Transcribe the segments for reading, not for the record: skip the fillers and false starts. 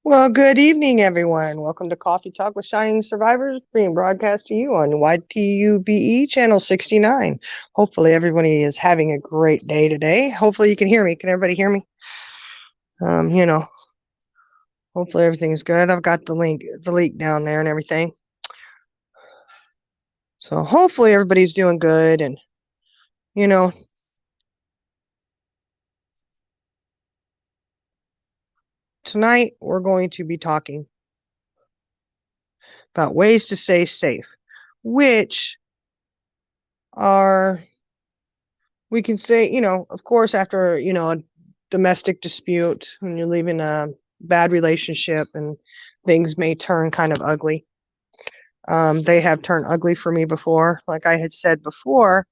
Well, good evening, everyone. Welcome to Coffee Talk with Shining Survivors, being broadcast to you on YTUBE Channel 69. Hopefully, everybody is having a great day today. Hopefully, you can hear me. Can everybody hear me? Um, you know, hopefully everything's good. I've got the leak down there and everything. So hopefully everybody's doing good. And, you know, tonight we're going to be talking about ways to stay safe, which are we can say, of course, after, a domestic dispute, when you're leaving a bad relationship and things may turn kind of ugly. They have turned ugly for me before. Like I had said before,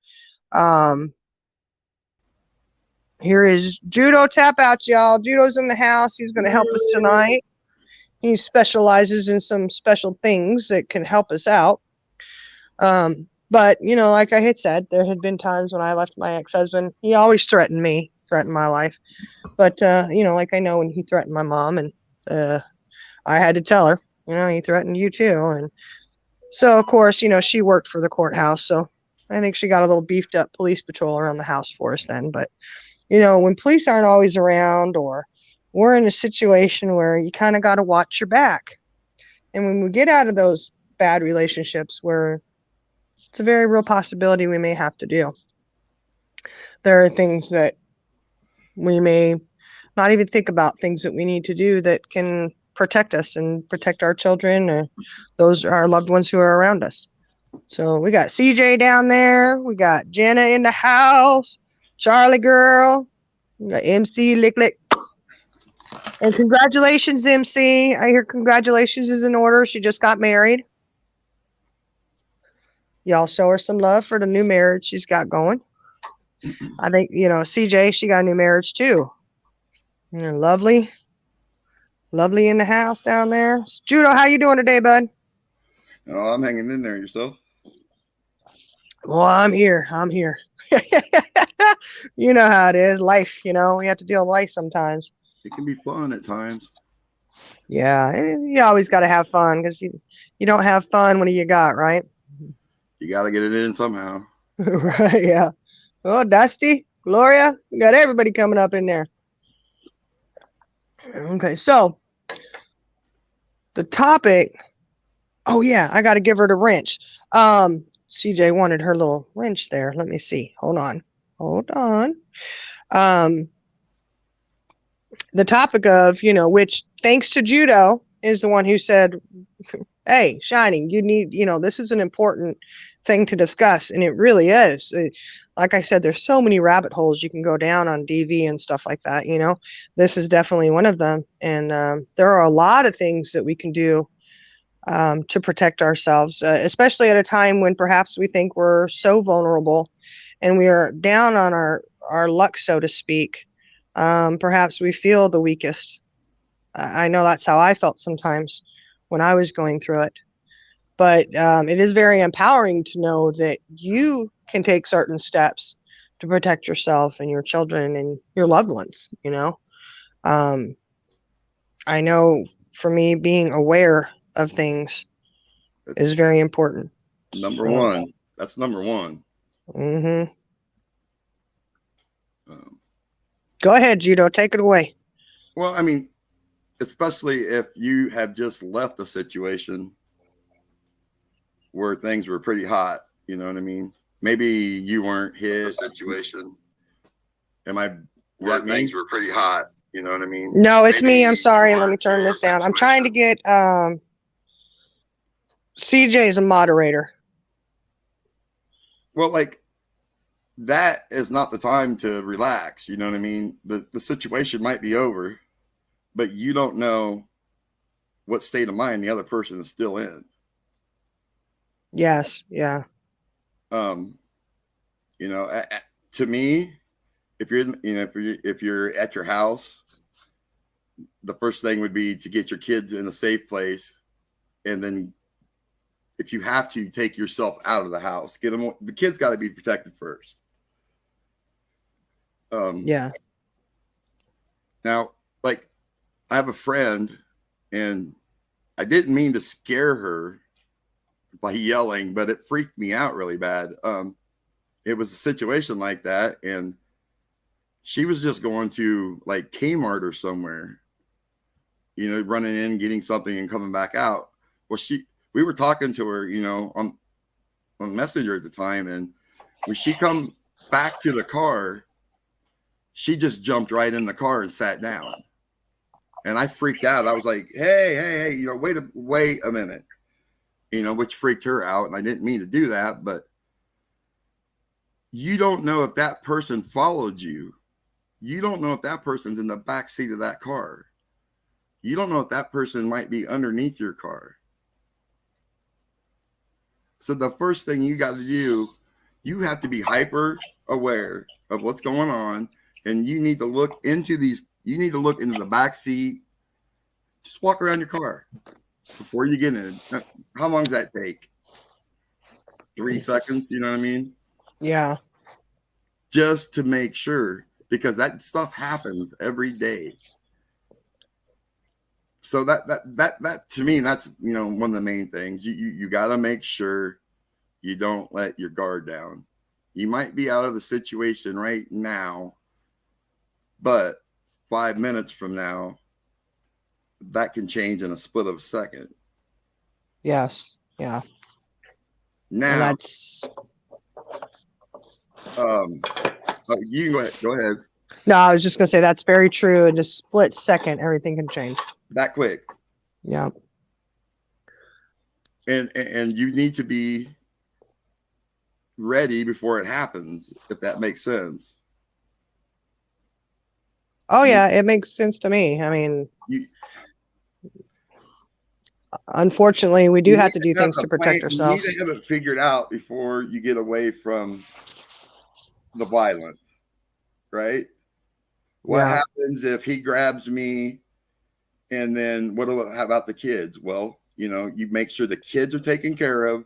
um, here is Judo Tap Out, y'all. Judo's in the house. He's going to help us tonight. He specializes in some special things that can help us out. But, like I had said, there had been times when I left my ex-husband. He always threatened me, threatened my life. But, like I know when he threatened my mom, and I had to tell her, he threatened you too. And so, of course, she worked for the courthouse. So I think she got a little beefed up police patrol around the house for us then. But, when police aren't always around, or we're in a situation where you kind of got to watch your back. And when we get out of those bad relationships where it's a very real possibility we may have to do, there are things that we may not even think about, things that we need to do that can protect us and protect our children or those our loved ones who are around us. So we got CJ down there. We got Jenna in the house. Charlie girl. We got MC Lick Lick. And congratulations, MC. I hear congratulations is in order. She just got married. Y'all show her some love for the new marriage she's got going. I think, CJ, she got a new marriage too. Lovely. Lovely in the house down there. Judo, how you doing today, bud? Oh, I'm hanging in there. Yourself? Well, I'm here. You know how it is. Life, we have to deal with life sometimes. It can be fun at times. Yeah, you always got to have fun, because you don't have fun. What do you got, right? You got to get it in somehow. Right, yeah. Oh, Dusty, Gloria, we got everybody coming up in there. Okay, so the topic. Oh yeah, I got to give her the wrench. CJ wanted her little wrench there. Let me see. Hold on. The topic of, which thanks to Judo is the one who said, hey, Shining, you need, this is an important thing to discuss. And it really is. Like I said, there's so many rabbit holes you can go down on DV and stuff like that. This is definitely one of them. And there are a lot of things that we can do to protect ourselves, especially at a time when perhaps we think we're so vulnerable and we are down on our luck, so to speak. Perhaps we feel the weakest. I know that's how I felt sometimes when I was going through it. But it is very empowering to know that you can take certain steps to protect yourself and your children and your loved ones, I know for me, being aware of things is very important. Number one. That's number one. Mm-hmm. Go ahead, Judo. Take it away. Well, I mean, especially if you have just left a situation where things were pretty hot, you know what I mean? Maybe you weren't hit. The situation. Am I? Where things were pretty hot, you know what I mean? No, it's me. I'm sorry. Let me turn this down. I'm trying to get CJ as a moderator. Well, like, that is not the time to relax. You know what I mean? The situation might be over, but you don't know what state of mind the other person is still in. Yes. Yeah. To me, if you're at your house, the first thing would be to get your kids in a safe place, and then if you have to, take yourself out of the house. Get them. The kids got to be protected first. Yeah. Now, like, I have a friend, And I didn't mean to scare her by yelling, but it freaked me out really bad. It was a situation like that, and she was just going to like Kmart or somewhere, you know, running in, getting something, and coming back out. Well, we were talking to her, you know, on Messenger at the time, and when she come back to the car, she just jumped right in the car and sat down. And I freaked out. I was like, hey, you know, wait a minute, you know, which freaked her out. And I didn't mean to do that, but you don't know if that person followed you. You don't know if that person's in the back seat of that car. You don't know if that person might be underneath your car. So the first thing you got to do, you have to be hyper aware of what's going on. And you need to look into the back seat. Just walk around your car before you get in. How long does that take? 3 seconds, you know what I mean? Yeah. Just to make sure, because that stuff happens every day. So that to me, that's, you know, one of the main things. You got to make sure you don't let your guard down. You might be out of the situation right now, but 5 minutes from now, that can change in a split of a second. Yes. Yeah. Now, and that's you can go ahead. No, I was just gonna say that's very true. In a split second, everything can change. That quick. Yeah. And you need to be ready before it happens, if that makes sense. Oh yeah, it makes sense to me. I mean, unfortunately, we do have to do things to protect ourselves. You need to have it figured out before you get away from the violence, right? What happens if he grabs me, and then how about the kids? Well, you know, you make sure the kids are taken care of.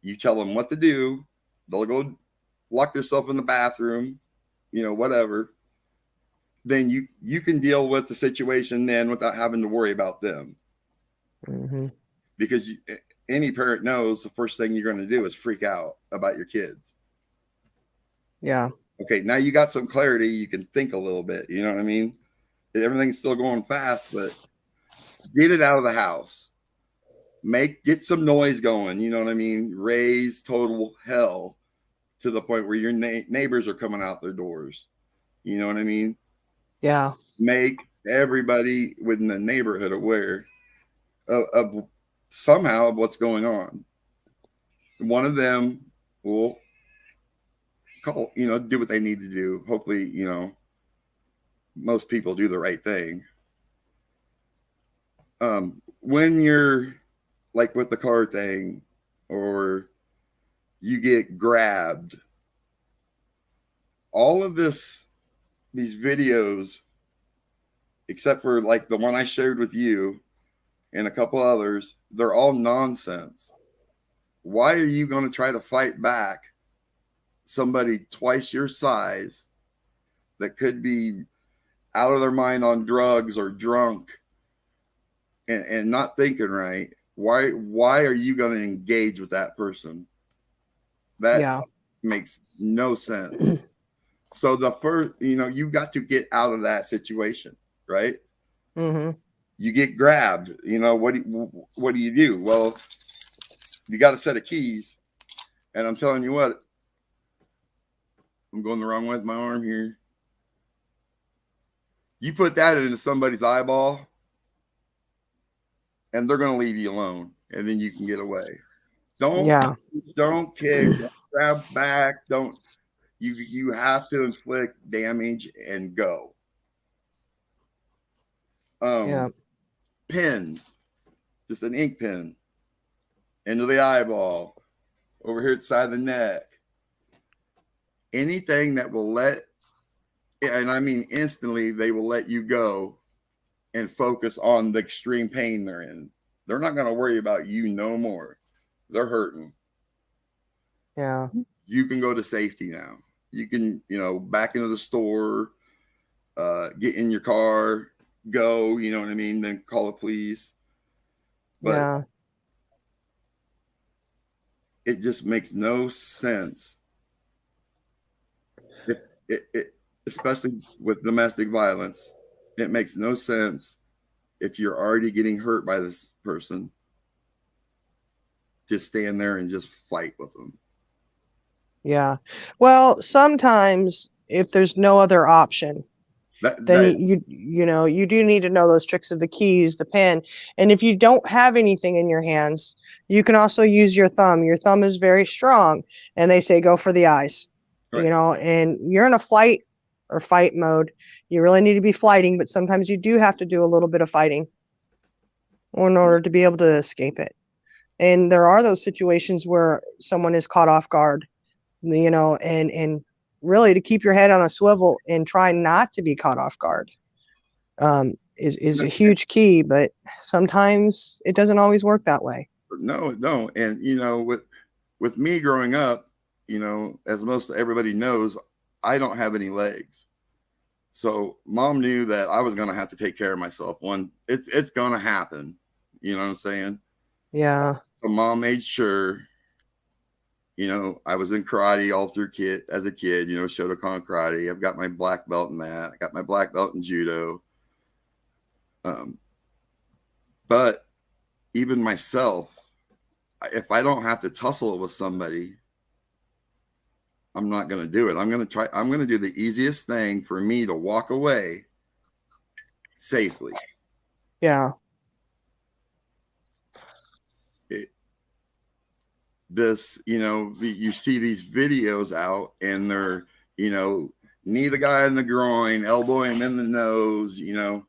You tell them what to do. They'll go lock themselves in the bathroom, you know, whatever. Then you can deal with the situation then without having to worry about them. Mm-hmm. Because any parent knows the first thing you're going to do is freak out about your kids. Yeah. Okay, now you got some clarity. You can think a little bit. You know what I mean? Everything's still going fast, but get it out of the house. Get some noise going. You know what I mean? Raise total hell to the point where your neighbors are coming out their doors. You know what I mean? Yeah. Make everybody within the neighborhood aware of somehow what's going on. One of them will call, you know, do what they need to do. Hopefully, you know, most people do the right thing. When you're like with the car thing, or you get grabbed, all of these videos, except for like the one I shared with you and a couple others, they're all nonsense. Why are you going to try to fight back somebody twice your size that could be out of their mind on drugs or drunk and not thinking right? Why are you going to engage with that person? That makes no sense. So the first, you know, you got to get out of that situation, right? Mm-hmm. You get grabbed. You know, what do you do? Well, you got a set of keys, and I'm telling you what, I'm going the wrong way with my arm here. You put that into somebody's eyeball, and they're going to leave you alone, and then you can get away. Don't kick, don't grab back, don't. You have to inflict damage and go. Pins, just an ink pen into the eyeball, over here at the side of the neck. Anything that will and I mean instantly, they will let you go and focus on the extreme pain they're in. They're not going to worry about you no more. They're hurting. Yeah. You can go to safety now. You can, you know, back into the store, get in your car, go, you know what I mean, then call the police. But Yeah. it just makes no sense. It especially with domestic violence, it makes no sense if you're already getting hurt by this person, just stand there and just fight with them. Yeah. Well, sometimes if there's no other option, then you do need to know those tricks of the keys, the pen. And if you don't have anything in your hands, you can also use your thumb. Your thumb is very strong, and they say go for the eyes. Right. You know, and you're in a flight or fight mode. You really need to be fighting, but sometimes you do have to do a little bit of fighting in order to be able to escape it. And there are those situations where someone is caught off guard, you know, and really to keep your head on a swivel and try not to be caught off guard is a huge key, but sometimes it doesn't always work that way. No. And, you know, with me growing up, you know, as most everybody knows, I don't have any legs. So mom knew that I was going to have to take care of myself. It's going to happen. You know what I'm saying? Yeah. So mom made sure, you know, I was in karate all through as a kid, you know, Shotokan karate. I've got my black belt in that. I got my black belt in judo. But even myself, if I don't have to tussle with somebody, I'm not going to do it. I'm going to do the easiest thing for me to walk away safely. Yeah. You know, you see these videos out and they're, you know, knee the guy in the groin, elbow him in the nose, you know.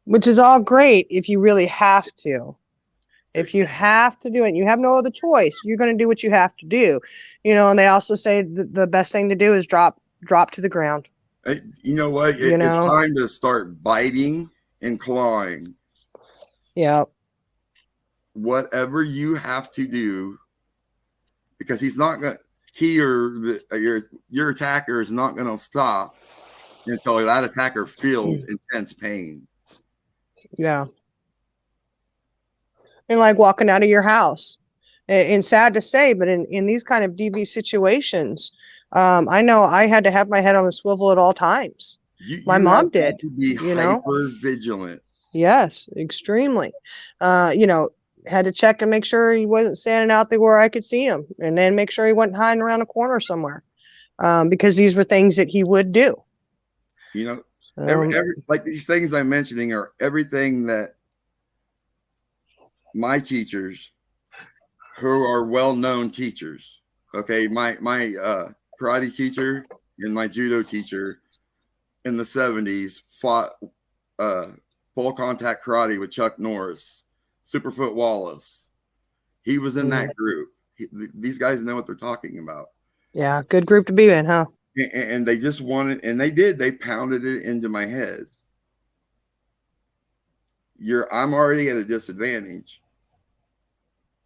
Which is all great if you really have to. If you have to do it, you have no other choice. You're going to do what you have to do, you know. And they also say the best thing to do is drop to the ground. You know what? It's time to start biting and clawing. Yeah. Whatever you have to do, because he's not going. Your attacker is not going to stop until that attacker feels intense pain. Yeah. And like walking out of your house. And sad to say, but in these kind of DV situations, I know I had to have my head on a swivel at all times. My mom did. To be hyper vigilant. Yes, extremely. You know, had to check and make sure he wasn't standing out there where I could see him, and then make sure he wasn't hiding around a corner somewhere, because these were things that he would do. You know, every like these things I'm mentioning are everything that my teachers, who are well-known teachers, okay, my karate teacher and my judo teacher in the 70s fought full contact karate with Chuck Norris, Superfoot Wallace. He was in that group. These guys know what they're talking about. Yeah, good group to be in, huh? And they just wanted, and they pounded it into my head. I'm already at a disadvantage.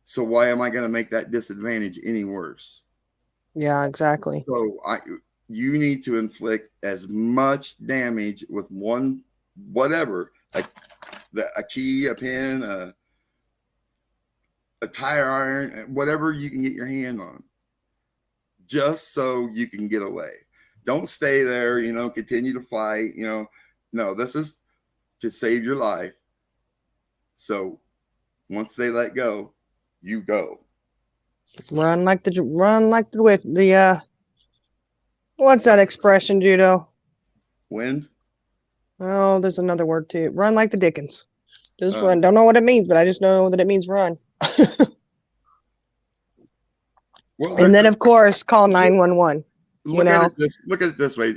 So why am I going to make that disadvantage any worse? Yeah, exactly. So you need to inflict as much damage with whatever, like a key, a pin, a tire iron, whatever you can get your hand on, just so you can get away. Don't stay there, you know, continue to fight, you know. No, this is to save your life. So once they let go, you go. Run like the what's that expression, judo? Wind? Oh, there's another word too. Run like the Dickens. Just run. Don't know what it means, but I just know that it means run. And then, of course, call 911. Look at it this way.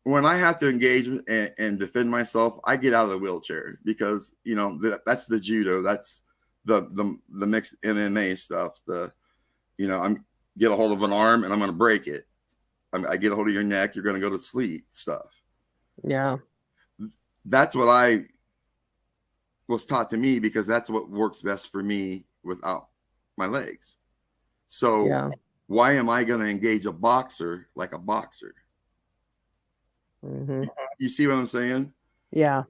When I have to engage and defend myself, I get out of the wheelchair because, you know, that's the judo. That's the mixed MMA stuff. You know, I'm get a hold of an arm and I'm going to break it. I get a hold of your neck. You're going to go to sleep stuff. Yeah. That's what I was taught to me because that's what works best for me without my legs. So why am I going to engage a boxer like a boxer? Mm-hmm. You see what I'm saying? Yeah.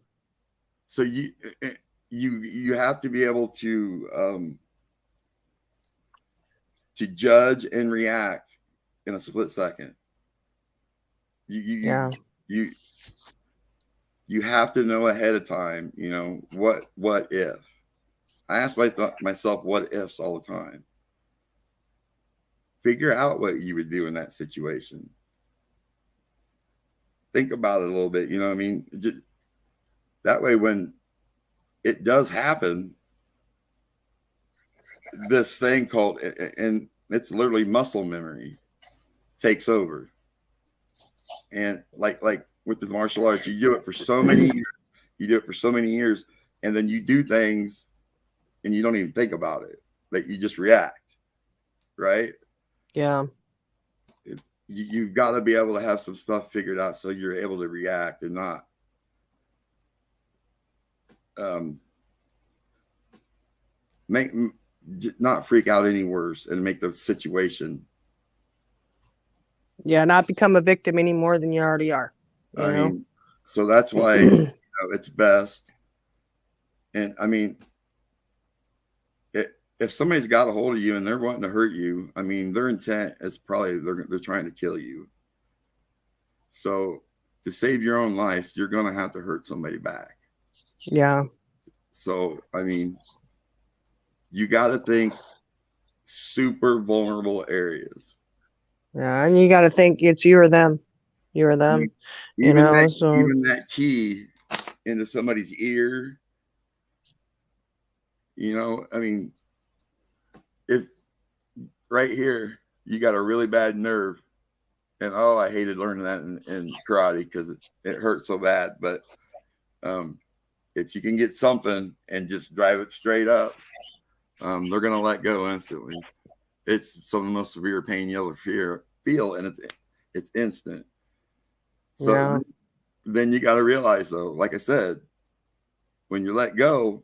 So you have to be able to judge and react in a split second. Yeah. You have to know ahead of time, you know, what if. I ask myself what ifs all the time. Figure out what you would do in that situation. Think about it a little bit, you know what I mean? Just, that way when it does happen, this thing called, and it's literally muscle memory, takes over. And like with the martial arts, you do it for so many years, and then you do things and you don't even think about it. Like you just react, right? Yeah. You've got to be able to have some stuff figured out so you're able to react and not freak out any worse and make the situation. Yeah, not become a victim any more than you already are. You know? Mean, so that's why you know, it's best. And I mean, if somebody's got a hold of you and they're wanting to hurt you, I mean, their intent is probably they're trying to kill you. So to save your own life, you're going to have to hurt somebody back. Yeah. So, I mean, you got to think super vulnerable areas. Yeah, and you got to think it's you or them. You or them. Even you know, even that key into somebody's ear. You know, I mean, if right here you got a really bad nerve, and I hated learning that in karate because it hurt so bad. But if you can get something and just drive it straight up, they're gonna let go instantly. It's some of the most severe pain you'll ever feel, and it's instant. So then you got to realize, though, like I said, when you let go.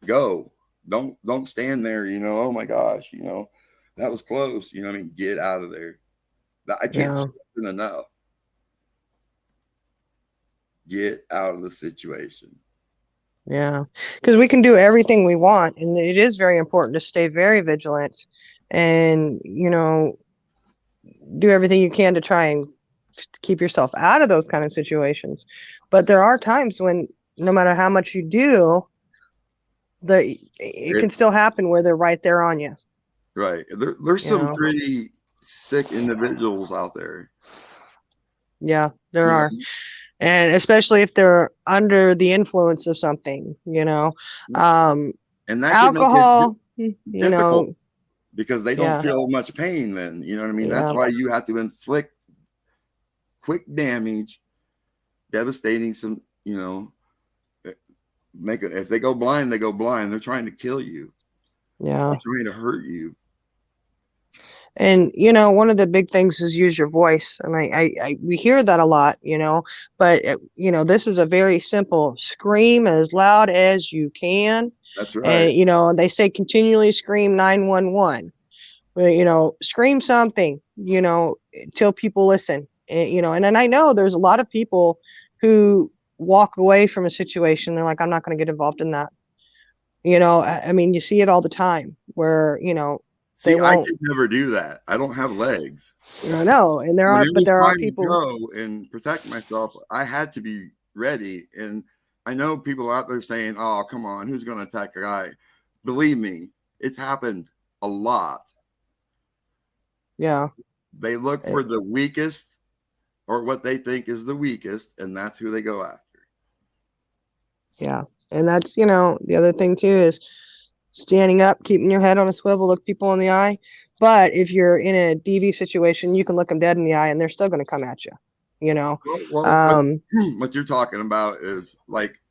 Don't stand there, you know, oh my gosh, you know, that was close, you know what I mean? Get out of there. I can't stress it enough. Get out of the situation. Yeah, because we can do everything we want, and it is very important to stay very vigilant and, you know, do everything you can to try and keep yourself out of those kind of situations. But there are times when no matter how much you do, it can still happen where they're right there on you. Right. There's some pretty sick individuals out there. Yeah, there are. And especially if they're under the influence of something, you know, and that alcohol, you know, because they don't feel much pain then, you know what I mean? That's why you have to inflict quick damage, devastating some, you know, if they go blind, they go blind. They're trying to kill you. Yeah. They're trying to hurt you. And, you know, one of the big things is use your voice. And we hear that a lot, you know, but, you know, this is a very simple scream as loud as you can. That's right. And, you know, they say continually scream 911. You know, scream something, you know, till people listen, you know, and I know there's a lot of people who walk away from a situation. They're like, I'm not going to get involved in that. You know, I mean, you see it all the time where, you know, see, I could never do that. I don't have legs. I know. And there are people to go and protect myself. I had to be ready. And I know people out there saying, oh, come on, who's going to attack a guy? Believe me, it's happened a lot. Yeah. They look for the weakest or what they think is the weakest, and that's who they go after. Yeah. And that's, you know, the other thing too is standing up, keeping your head on a swivel, look people in the eye. But if you're in a DV situation, you can look them dead in the eye and they're still going to come at you, you know? What you're talking about is like,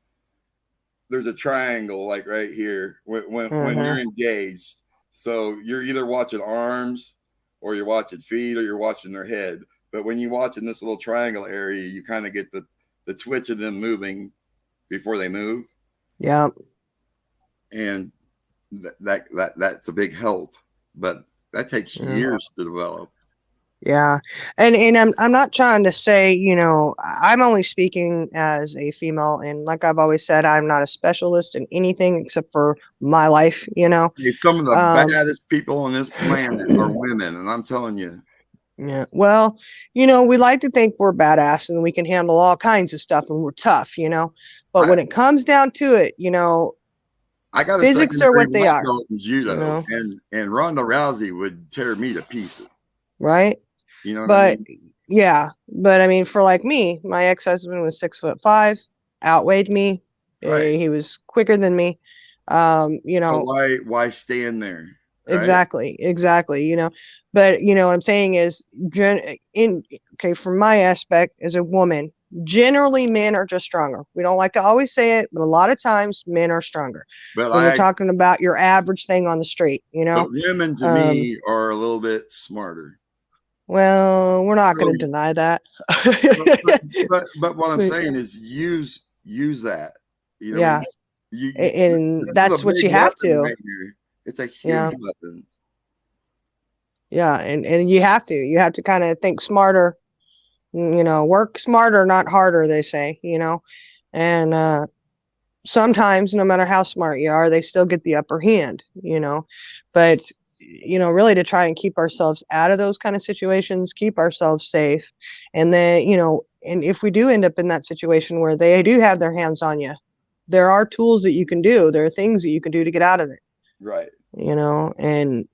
there's a triangle, like right here when you're engaged. So you're either watching arms or you're watching feet or you're watching their head. But when you watch in this little triangle area, you kind of get the twitch of them moving before they move. Yeah. And that's a big help, but that takes years to develop. Yeah. And I'm not trying to say, I'm only speaking as a female, and like I've always said, I'm not a specialist in anything except for my life, Hey, some of the Um baddest people on this planet are women, and I'm telling you, yeah. Well, we like to think we're badass and we can handle all kinds of stuff and we're tough, But I when it comes down to it, I got a second physics are degree what they black are, belt in judo, and Ronda Rousey would tear me to pieces. right? You know what I But mean? yeah, but I mean, for like me, my ex-husband was 6'5", outweighed me. Right. He was quicker than me. So why stand there? Right. Exactly. But what I'm saying is, okay, from my aspect as a woman, generally men are just stronger. We don't like to always say it, but a lot of times men are stronger But when we're talking about your average thing on the street. but women to me are a little bit smarter. Well, we're not So, going to deny that. but what I'm saying is use that. You know what I Yeah, mean? and This is a that's what big you have weapon to. right here. It's a Yeah, huge weapon. yeah, and you have to kind of think smarter. Work smarter, not harder. They say. And sometimes, no matter how smart you are, they still get the upper hand. But really to try and keep ourselves out of those kind of situations, keep ourselves safe, and then and if we do end up in that situation where they do have their hands on you, there are tools that you can do. There are things that you can do to get out of it. Right. And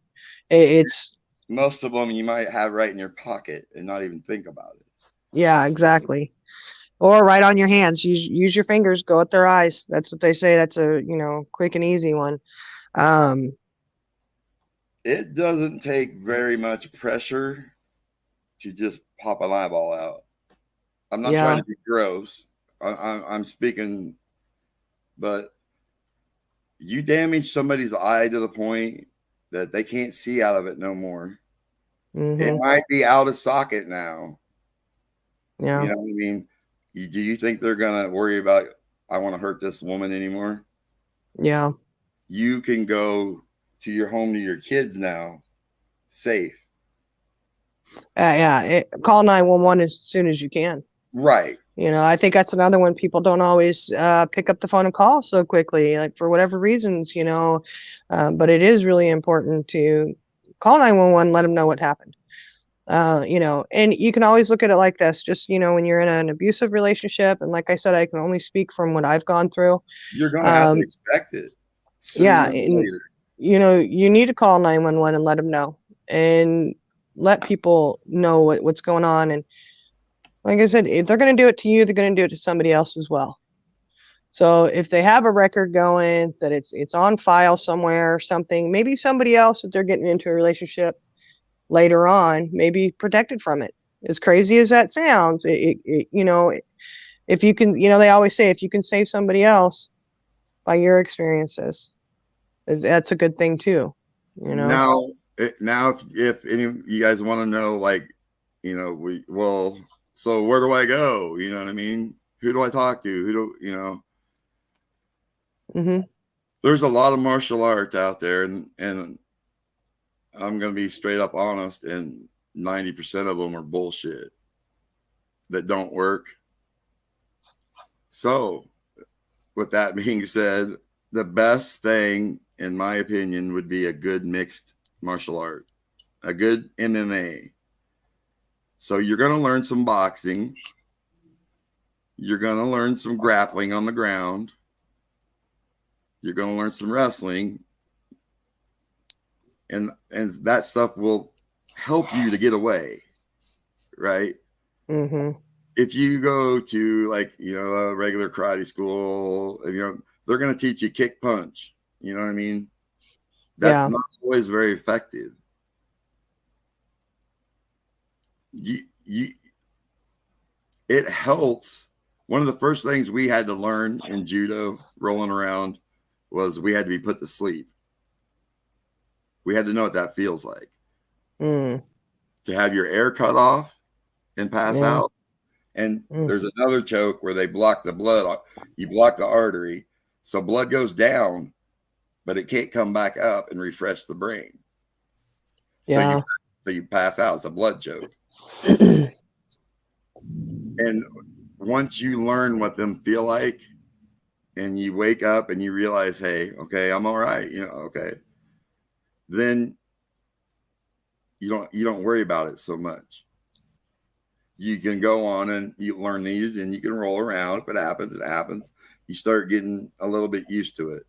it's Most of them you might have right in your pocket and not even think about it. yeah, exactly. Or right on your hands. Use your fingers. Go at their eyes. That's what they say. That's a quick and easy one. Um, It doesn't take very much pressure to just pop an eyeball out. I'm not trying yeah. to be gross. I'm speaking, but you damage somebody's eye to the point that they can't see out of it no more. It Mm-hmm. might be out of socket now. Yeah. You know what I mean? Do you think they're gonna worry about I want to hurt this woman anymore? Yeah. You can go to your home to your kids now, safe. Yeah. Call 911 as soon as you can. Right. I think that's another one. People don't always pick up the phone and call so quickly, like for whatever reasons, but it is really important to call 911, let them know what happened. And you can always look at it like this, just, when you're in an abusive relationship. And like I said, I can only speak from what I've gone through. You're gonna have to expect it sooner Yeah. or And, later. you need to call 911 and let them know, and let people know what's going on. And like I said, if they're going to do it to you, they're going to do it to somebody else as well. So if they have a record going, that it's on file somewhere or something, maybe somebody else that they're getting into a relationship later on may be protected from it. As crazy as that sounds, if you can, they always say if you can save somebody else by your experiences, that's a good thing too. Now, if any of you guys want to know, like, so where do I go? You know what I mean? Who do I talk to? Mm-hmm. There's a lot of martial arts out there, and I'm gonna be straight up honest, and 90% of them are bullshit that don't work. So, with that being said, the best thing, in my opinion, would be a good mixed martial art, a good MMA. So you're going to learn some boxing. You're going to learn some grappling on the ground. You're going to learn some wrestling. And that stuff will help you to get away, right? Mm-hmm. If you go to a regular karate school, they're going to teach you kick punch. You know what I mean? That's not always very effective. It helps. One of the first things we had to learn in judo, rolling around, was we had to be put to sleep. We had to know what that feels like. To have your air cut off and pass out. And there's another choke where they block the blood. You block the artery, so blood goes down, but it can't come back up and refresh the brain. So you pass out. It's a blood choke. And once you learn what them feel like, and you wake up and you realize, hey, okay, I'm all right, okay, then you don't worry about it so much. You can go on and you learn these, and you can roll around. If it happens, it happens. You start getting a little bit used to it,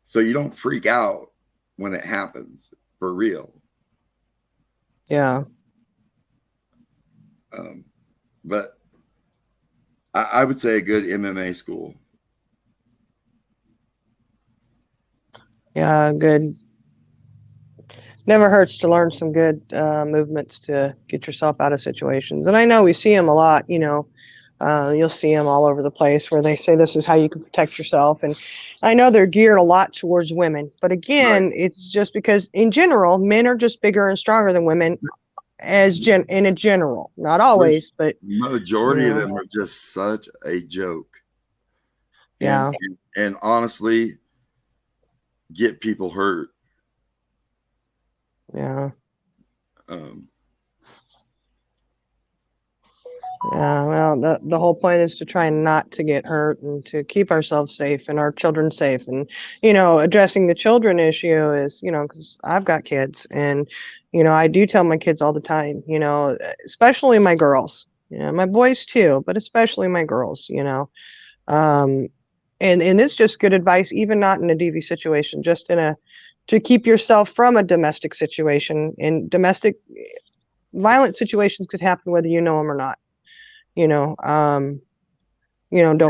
so you don't freak out when it happens for real. Yeah. But I would say a good MMA school. Yeah, good. Never hurts to learn some good movements to get yourself out of situations. And I know we see them a lot, you'll see them all over the place where they say this is how you can protect yourself. And I know they're geared a lot towards women. But again, right. It's just because in general, men are just bigger and stronger than women in a general. Not always, but majority of them are just such a joke. Yeah. And honestly, get people hurt. Yeah. Yeah, well, the whole point is to try not to get hurt and to keep ourselves safe and our children safe. And, addressing the children issue is, because I've got kids and, I do tell my kids all the time, especially my girls, my boys too, but especially my girls, and it's just good advice, even not in a DV situation, just to keep yourself from a domestic situation. And domestic violent situations could happen whether you know them or not. Don't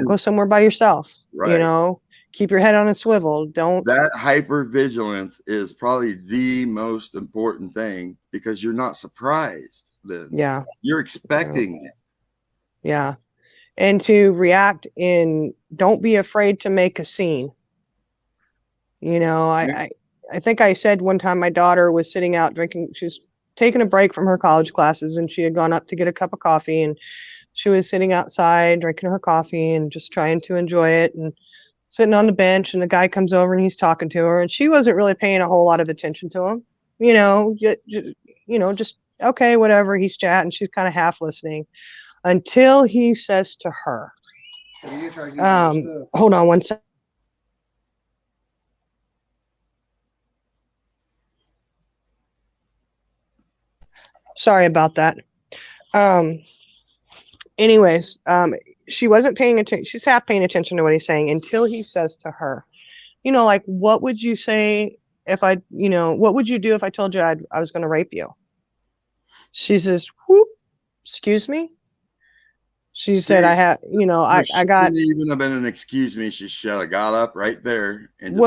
go somewhere by yourself. Right. Keep your head on a swivel. That hypervigilance is probably the most important thing, because you're not surprised then. Yeah. You're expecting it. Yeah. And to react don't be afraid to make a scene. I think I said one time my daughter was sitting out drinking, she was taking a break from her college classes, and she had gone up to get a cup of coffee, and she was sitting outside drinking her coffee and just trying to enjoy it and sitting on the bench, and the guy comes over and he's talking to her, and she wasn't really paying a whole lot of attention to him. Just okay, whatever, he's chatting. She's kind of half listening until he says to her, hold on one second. Sorry about that. Anyways, she wasn't paying attention. She's half paying attention to what he's saying until he says to her, like, what would you say if what would you do if I told you I was going to rape you? She says, whoop, excuse me? She said, I got. Shouldn't even have been an excuse me. She should have got up right there. And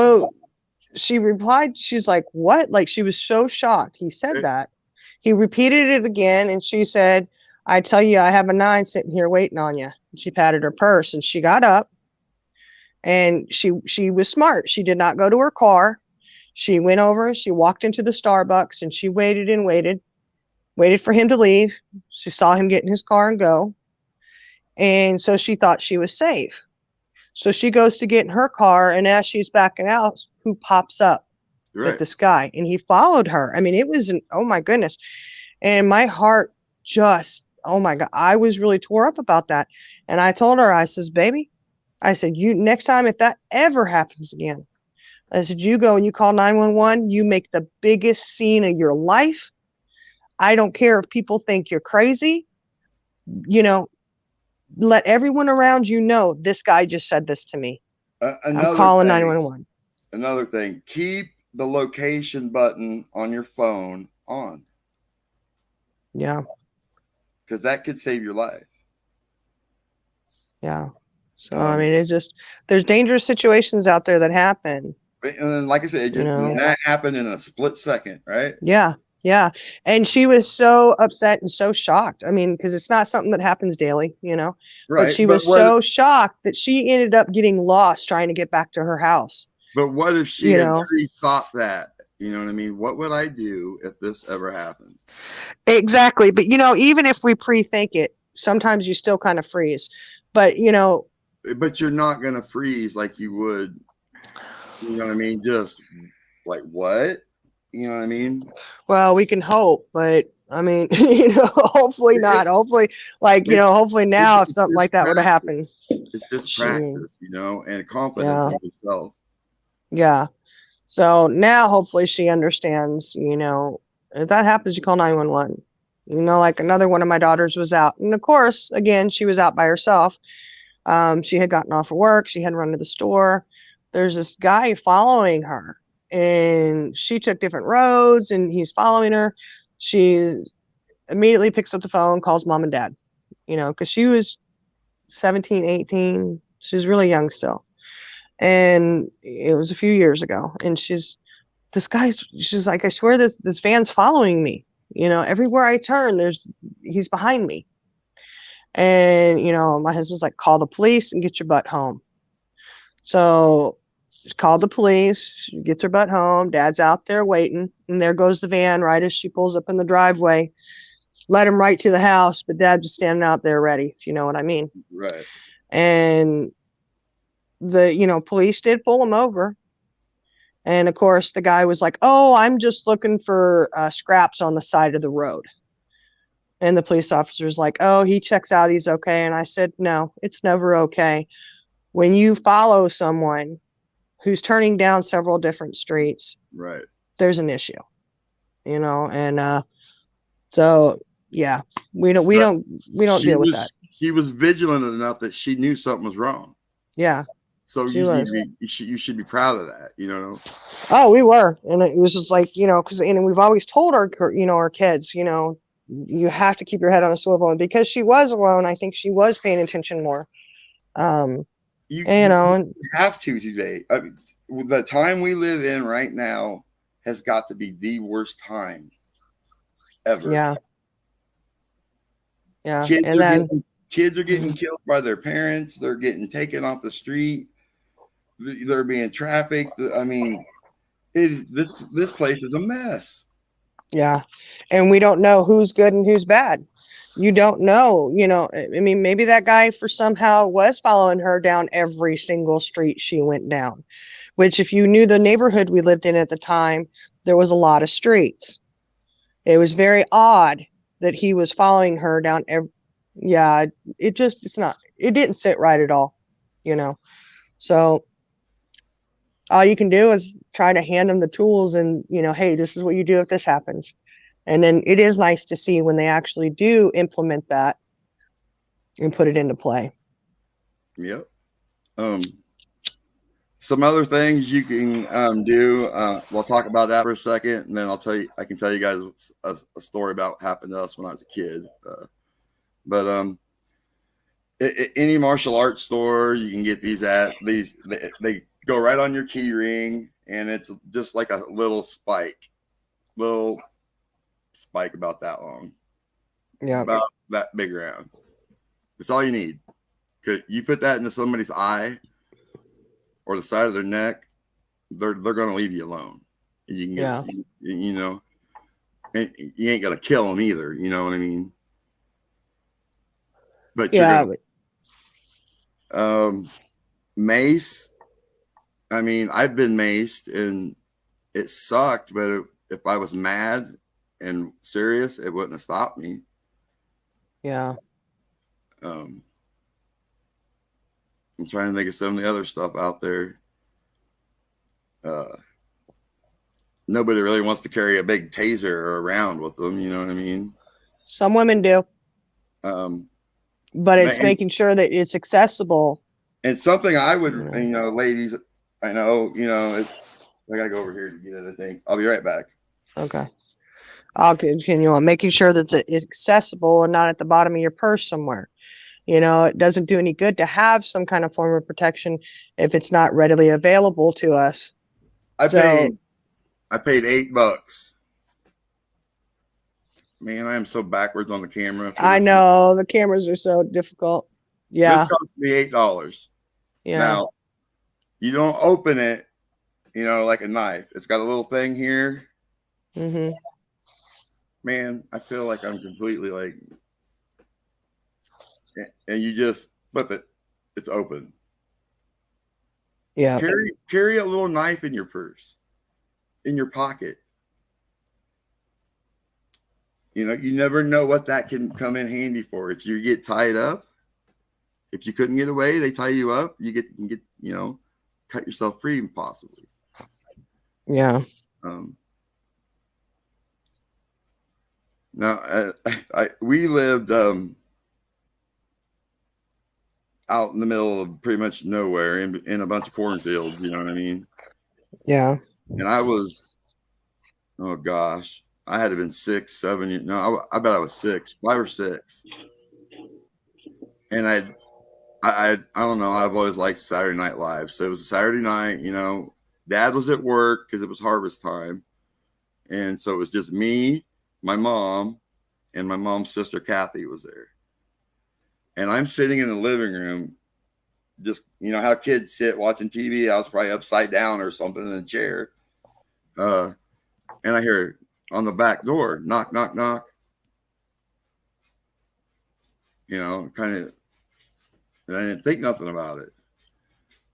she replied, she's like, what? Like, she was so shocked. He said that. He repeated it again, and she said, I tell you, I have a 9 sitting here waiting on you. And she patted her purse, and she got up, and she was smart. She did not go to her car. She went over, she walked into the Starbucks, and she waited and waited for him to leave. She saw him get in his car and go. And so she thought she was safe. So she goes to get in her car, and as she's backing out, who pops up? Right. But this guy, and he followed her. I mean, it was oh my goodness. And my heart just, oh my God, I was really tore up about that. And I told her, I says, baby, I said, next time, if that ever happens again, I said, you go and you call 911, you make the biggest scene of your life. I don't care if people think you're crazy, let everyone around know this guy just said this to me. I'm calling 911. Another thing, keep the location button on your phone on. Yeah. Because that could save your life. Yeah. So, I mean, there's dangerous situations out there that happen. And like I said, that happened in a split second, right? Yeah. Yeah. And she was so upset and so shocked. I mean, because it's not something that happens daily, Right. But she was so shocked that she ended up getting lost trying to get back to her house. But what if she had thought that? You know what I mean? What would I do if this ever happened? Exactly. But, even if we pre-think it, sometimes you still kind of freeze. But, But you're not going to freeze like you would, you know what I mean? Just like, what? You know what I mean? Well, we can hope, but I mean, hopefully not. Hopefully, like, hopefully now if something like that were to happen. It's just practice, and confidence Yeah. in yourself. Yeah. So now hopefully she understands, if that happens, you call 911. Like another one of my daughters was out. And of course, again, she was out by herself. She had gotten off of work. She had run to the store. There's this guy following her, and she took different roads, and he's following her. She immediately picks up the phone, calls mom and dad, because she was 17, 18. She's really young still. And it was a few years ago. And she's like, I swear this van's following me. Everywhere I turn, he's behind me. And, my husband's like, call the police and get your butt home. So she called the police, she gets her butt home. Dad's out there waiting. And there goes the van right as she pulls up in the driveway. Led him right to the house, but Dad just standing out there ready, if you know what I mean. Right. And the, police did pull him over. And of course, the guy was like, oh, I'm just looking for scraps on the side of the road. And the police officer was like, oh, he checks out. He's okay. And I said, no, it's never okay. When you follow someone who's turning down several different streets, right, there's an issue, and so yeah, we don't deal with that. She was vigilant enough that she knew something was wrong. Yeah. So you should be proud of that, Oh, we were. And it was just like, because we've always told our kids, you have to keep your head on a swivel. And because she was alone, I think she was paying attention more. You have to today. I mean, the time we live in right now has got to be the worst time ever. Yeah. Yeah. Kids are getting killed by their parents. They're getting taken off the street. They're being trafficked. I mean, this place is a mess. Yeah. And we don't know who's good and who's bad. You don't know, I mean, maybe that guy somehow was following her down every single street she went down, which if you knew the neighborhood we lived in at the time, there was a lot of streets. It was very odd that he was following her down it didn't sit right at all, So all you can do is try to hand them the tools and, hey, this is what you do if this happens. And then it is nice to see when they actually do implement that and put it into play. Yep. Some other things you can do. We'll talk about that for a second, and then I can tell you guys a story about what happened to us when I was a kid. Any martial arts store, you can get these at. They go right on your key ring, and it's just like a little spike about that long. Yeah. About that big around. That's all you need. Because you put that into somebody's eye or the side of their neck, they're going to leave you alone. And you can get, and you ain't going to kill them either. You know what I mean? But mace. I mean, I've been maced and it sucked, but if I was mad and serious, it wouldn't have stopped me. Yeah. I'm trying to think of some of the other stuff out there. Nobody really wants to carry a big taser around with them. You know what I mean? Some women do. But it's making sure that it's accessible. And something I would, ladies, I know, I gotta go over here to get it, I think. I'll be right back. Okay. I'll continue on making sure that it's accessible and not at the bottom of your purse somewhere. It doesn't do any good to have some kind of form of protection if it's not readily available to us. I paid $8. Man, I am so backwards on the camera. I know the cameras are so difficult. Yeah. This cost me $8. Yeah. Now, you don't open it, like a knife. It's got a little thing here. Mm-hmm. Man, I feel like I'm completely like, and you just flip it. It's open. Yeah. Carry a little knife in your purse, in your pocket. You know, you never know what that can come in handy for. If you get tied up, if you couldn't get away, they tie you up. You can get, you know, cut yourself free possibly. Yeah. Now, we lived out in the middle of pretty much nowhere in a bunch of cornfields. You know what I mean? Yeah. And I was, oh gosh, I had to have been 6, 7 years. No, I bet I was 6, 5 or 6. And I don't know. I've always liked Saturday Night Live. So it was a Saturday night, you know, Dad was at work because it was harvest time. And so it was just me, my mom, and my mom's sister, Kathy, was there. And I'm sitting in the living room, just, you know, how kids sit watching TV. I was probably upside down or something in a chair. And I hear on the back door, knock, knock, knock. You know, kind of, and I didn't think nothing about it.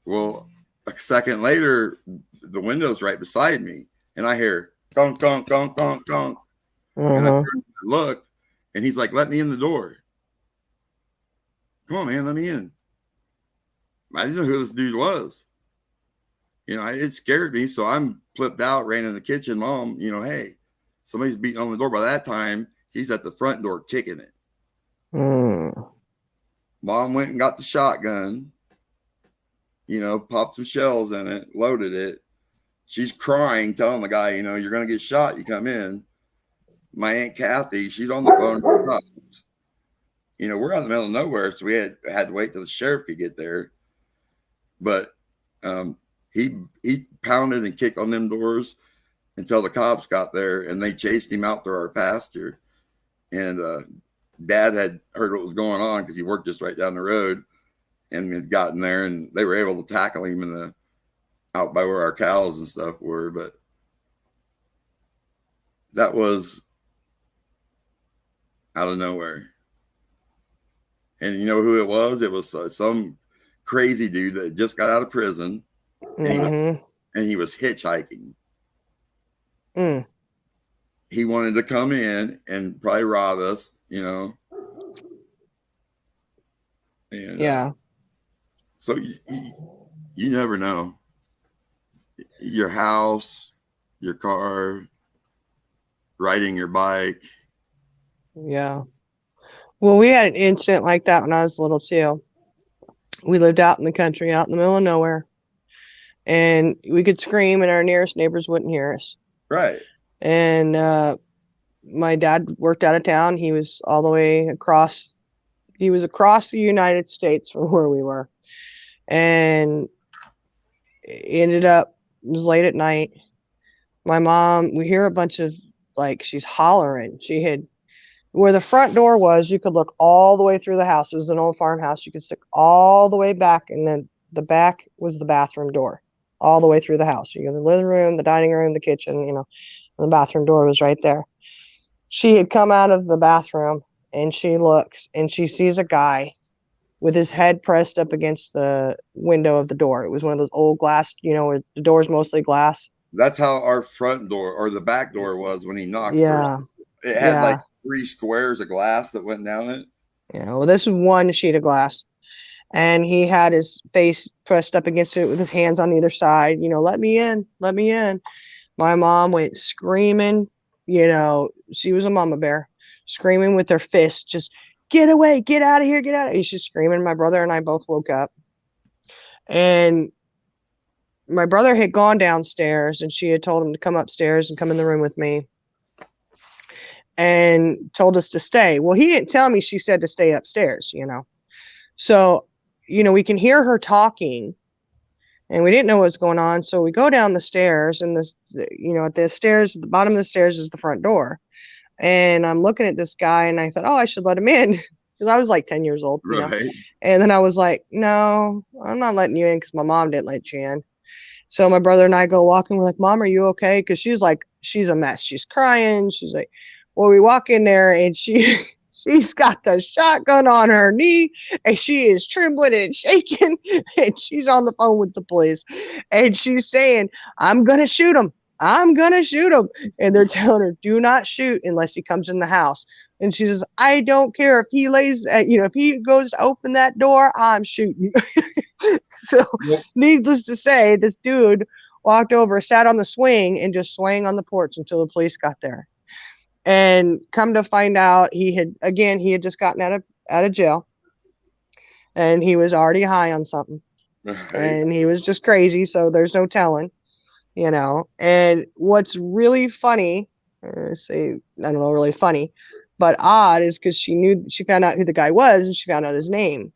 Well, a second later, the window's right beside me, and I hear gong, gong, gong, gong, gong. And I looked, and he's like, let me in the door. Come on, man, let me in. I didn't know who this dude was. You know, it scared me. So I'm flipped out, ran in the kitchen. Mom, you know, hey, somebody's beating on the door. By that time, he's at the front door kicking it. Mom went and got the shotgun, you know, popped some shells in it, loaded it. She's crying, telling the guy, you know, you're going to get shot. You come in. My Aunt Kathy, she's on the phone. You know, we're out in the middle of nowhere, so we had to wait till the sheriff could get there. But he pounded and kicked on them doors until the cops got there, and they chased him out through our pasture. And Dad had heard what was going on because he worked just right down the road, and had gotten there, and they were able to tackle him in out by where our cows and stuff were. But that was out of nowhere. And you know who it was? It was some crazy dude that just got out of prison, and he was hitchhiking. He wanted to come in and probably rob us, you know. And yeah. So you never know. Your house, your car, riding your bike. Yeah. Well, we had an incident like that when I was little too. We lived out in the country, out in the middle of nowhere, and we could scream and our nearest neighbors wouldn't hear us. Right. And my dad worked out of town. He was all the way across. He was across the United States from where we were. And it ended up, it was late at night. My mom, we hear a bunch of, like, she's hollering. She had, where the front door was, you could look all the way through the house. It was an old farmhouse. You could stick all the way back, and then the back was the bathroom door, all the way through the house. You got the living room, the dining room, the kitchen, you know, and the bathroom door was right there. She had come out of the bathroom, and she looks, and she sees a guy with his head pressed up against the window of the door. It was one of those old glass, you know, where the door's mostly glass. That's how our front door or the back door was when he knocked. Yeah. It had like 3 squares of glass that went down it. Yeah. Well, this is one sheet of glass. And he had his face pressed up against it with his hands on either side. You know, let me in, let me in. My mom went screaming. You know, she was a mama bear, screaming with her fist, just get away, get out of here, get out of here. She's screaming. My brother and I both woke up. And my brother had gone downstairs, and she had told him to come upstairs and come in the room with me and told us to stay. Well, he didn't tell me she said to stay upstairs, you know. So, you know, we can hear her talking, and we didn't know what was going on. So we go down the stairs, and this, you know, at the stairs, at the bottom of the stairs is the front door. And I'm looking at this guy, and I thought, oh, I should let him in, because I was like 10 years old. You know? And then I was like, no, I'm not letting you in because my mom didn't let you in. So my brother and I go walking. We're like, Mom, are you okay? Because she's like, she's a mess. She's crying. She's like, well, we walk in there, and she's got the shotgun on her knee, and she is trembling and shaking, and she's on the phone with the police, and she's saying, I'm going to shoot him. I'm going to shoot him. And they're telling her, do not shoot unless he comes in the house. And she says, I don't care if he lays at, if he goes to open that door, I'm shooting. So Yep. needless to say, this dude walked over, sat on the swing and just swang on the porch until the police got there. And come to find out, he had just gotten out of jail, and he was already high on something. Right. And he was just crazy, so there's no telling, And what's really funny, or say, I don't know, really funny, but odd, is because she found out who the guy was, and she found out his name.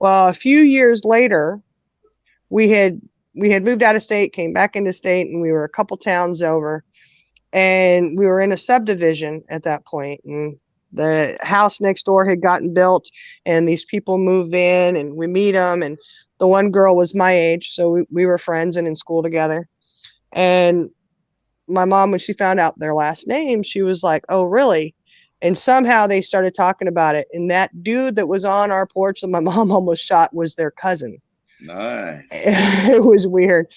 Well, a few years later, we had moved out of state, came back into state, and we were a couple towns over, and we were in a subdivision at that point, and the house next door had gotten built, and these people moved in, and we meet them, and the one girl was my age, so we were friends and in school together. And my mom, when she found out their last name, she was like, oh, really? And somehow they started talking about it. And that dude that was on our porch that my mom almost shot was their cousin. Nice. It was weird.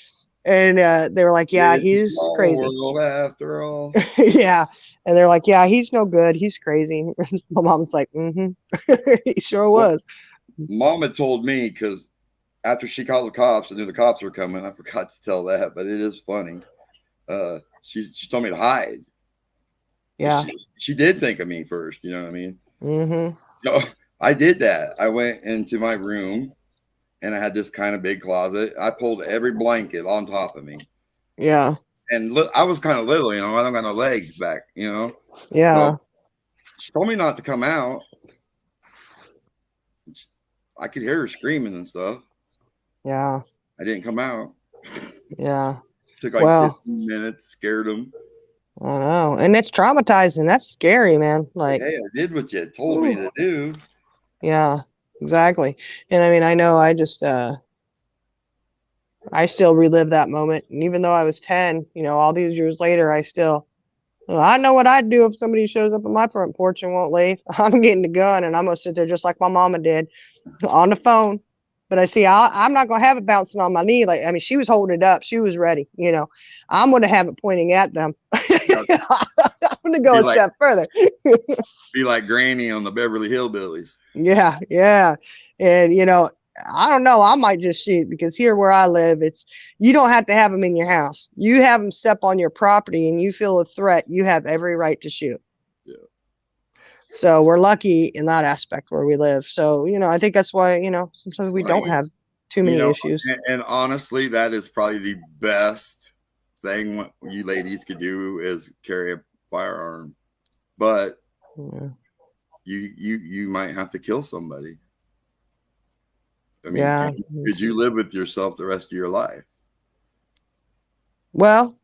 And they were like, yeah, he's crazy. World after all. Yeah. And they're like, yeah, he's no good. He's crazy. My mom's like, he sure was. Mom had told me, because after she called the cops and knew the cops were coming, I forgot to tell that, but it is funny. She told me to hide. Yeah. She did think of me first, you know what I mean? Mm-hmm. So I did that. I went into my room, and I had this kind of big closet. I pulled every blanket on top of me. Yeah. And I was kind of little, I don't got no legs back, Yeah. So she told me not to come out. I could hear her screaming and stuff. Yeah. I didn't come out. Yeah. Took like 15 minutes, scared them. I know. And it's traumatizing. That's scary, man. Like, hey, I did what you told me to do. Yeah, exactly. And I mean, I know I just, I still relive that moment. And even though I was 10, all these years later, I know what I'd do if somebody shows up on my front porch and won't leave. I'm getting the gun and I'm going to sit there just like my mama did on the phone. But I'm not going to have it bouncing on my knee. Like, I mean, she was holding it up. She was ready. I'm going to have it pointing at them. I'm going to go a step further. Be like Granny on the Beverly Hillbillies. Yeah. Yeah. And, I don't know. I might just shoot, because here where I live, you don't have to have them in your house. You have them step on your property and you feel a threat, you have every right to shoot. Yeah. So we're lucky in that aspect where we live. So, I think that's why, sometimes we don't have too many issues. And honestly, that is probably the best thing what you ladies could do is carry a firearm. But you might have to kill somebody. I mean, could you live with yourself the rest of your life? Well,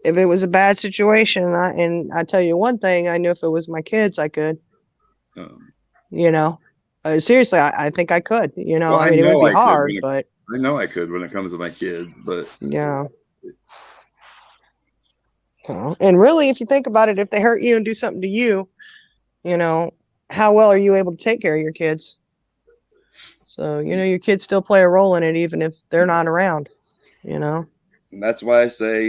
if it was a bad situation, and I tell you one thing, I knew if it was my kids, I could. Seriously, I think I could. Well, I mean, it would be hard, but I know I could when it comes to my kids. But yeah. And really, if you think about it, if they hurt you and do something to you, how well are you able to take care of your kids? So, your kids still play a role in it, even if they're not around, And that's why I say,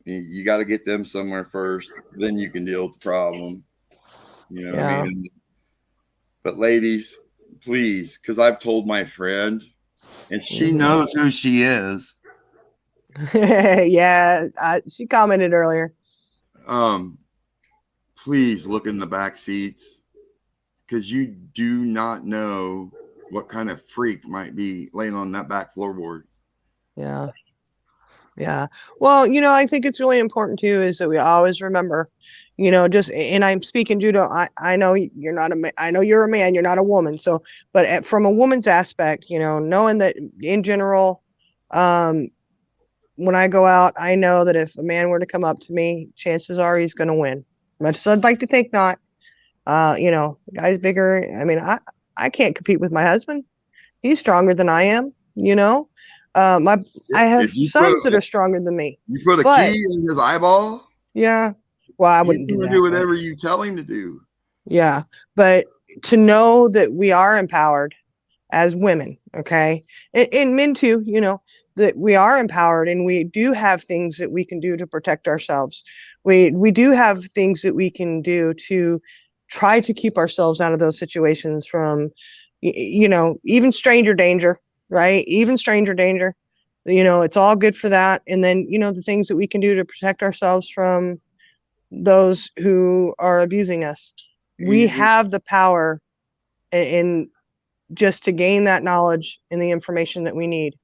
you got to get them somewhere first. Then you can deal with the problem. What I mean? But ladies, please, because I've told my friend, and she knows who she is. Yeah, she commented earlier. Please look in the back seats, because you do not know what kind of freak might be laying on that back floorboard. Yeah. Yeah. Well, I think it's really important too, is that we always remember, and I'm speaking, Judo, I know you're not I know you're a man, you're not a woman. So, but from a woman's aspect, knowing that in general, when I go out, I know that if a man were to come up to me, chances are he's going to win. Much as I'd like to think not, the guy's bigger. I mean, I can't compete with my husband. He's stronger than I am, I have sons that are stronger than me. You put a key in his eyeball? Yeah. Well, I wouldn't do that. Do whatever you tell him to do. Yeah. But to know that we are empowered as women, okay? And men too, that we are empowered, and we do have things that we can do to protect ourselves. We do have things that we can do to try to keep ourselves out of those situations from, even stranger danger, right? Even stranger danger. It's all good for that. And then, the things that we can do to protect ourselves from those who are abusing us. We have the power in just to gain that knowledge and the information that we need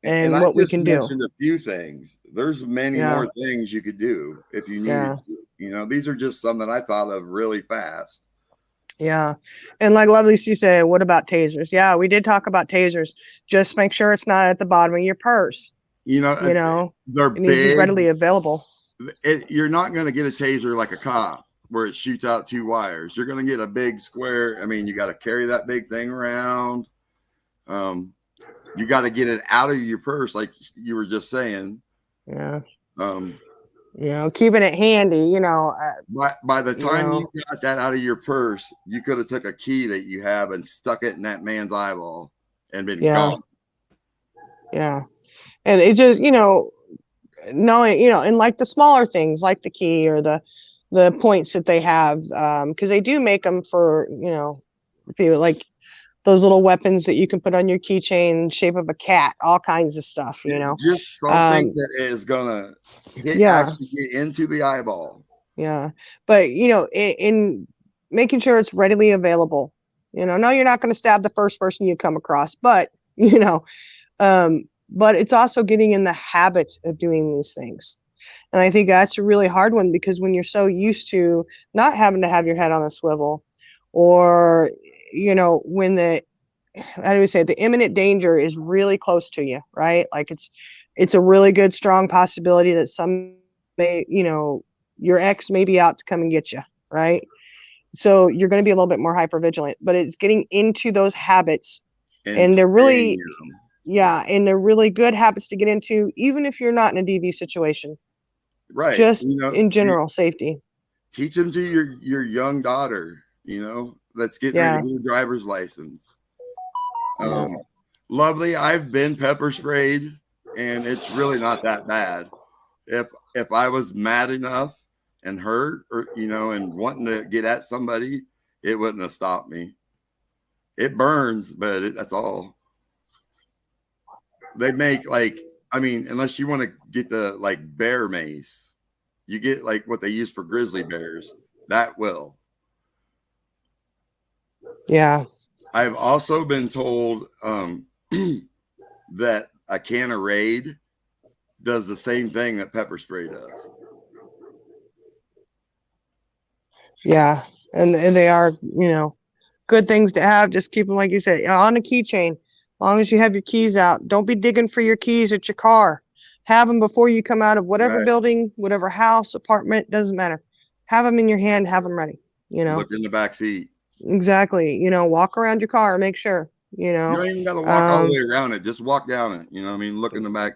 and what we can do. I just mentioned a few things. There's many more things you could do if you needed to. These are just some that I thought of really fast. Yeah. And like Lovely you said, what about tasers? Yeah, we did talk about tasers. Just make sure it's not at the bottom of your purse. They're it needs to be readily available. You're not going to get a taser like a cop where it shoots out 2 wires. You're going to get a big square. I mean, you got to carry that big thing around. You got to get it out of your purse, like you were just saying. Yeah. Keeping it handy, By the time you got that out of your purse, you could have took a key that you have and stuck it in that man's eyeball and been gone. Yeah. And it just, knowing, and like the smaller things like the key or the points that they have, because they do make them for, people like those little weapons that you can put on your keychain, shape of a cat, all kinds of stuff, Just something that is gonna actually get into the eyeball. Yeah. But in making sure it's readily available. No, you're not going to stab the first person you come across, but but it's also getting in the habit of doing these things. And I think that's a really hard one, because when you're so used to not having to have your head on a swivel, or, when the imminent danger is really close to you, right? Like it's a really good, strong possibility that some may, your ex may be out to come and get you, right? So you're going to be a little bit more hypervigilant, but it's getting into those habits, and they're really, and they're really good habits to get into, even if you're not in a DV situation. Right. Just in general safety. Teach them to your young daughter, that's getting ready to get a driver's license. Lovely, I've been pepper sprayed, and it's really not that bad. If I was mad enough and hurt, or and wanting to get at somebody, it wouldn't have stopped me. It burns, but that's all. They make unless you want to get the bear mace, you get what they use for grizzly bears. That will. Yeah. I've also been told that a can of Raid does the same thing that pepper spray does. Yeah. And they are, good things to have. Just keep them, like you said, on a keychain. As long as you have your keys out. Don't be digging for your keys at your car. Have them before you come out of whatever building, whatever house, apartment, doesn't matter. Have them in your hand. Have them ready. Look in the back seat. Exactly. Walk around your car, make sure. You don't even got to walk all the way around it. Just walk down it. Look in the back.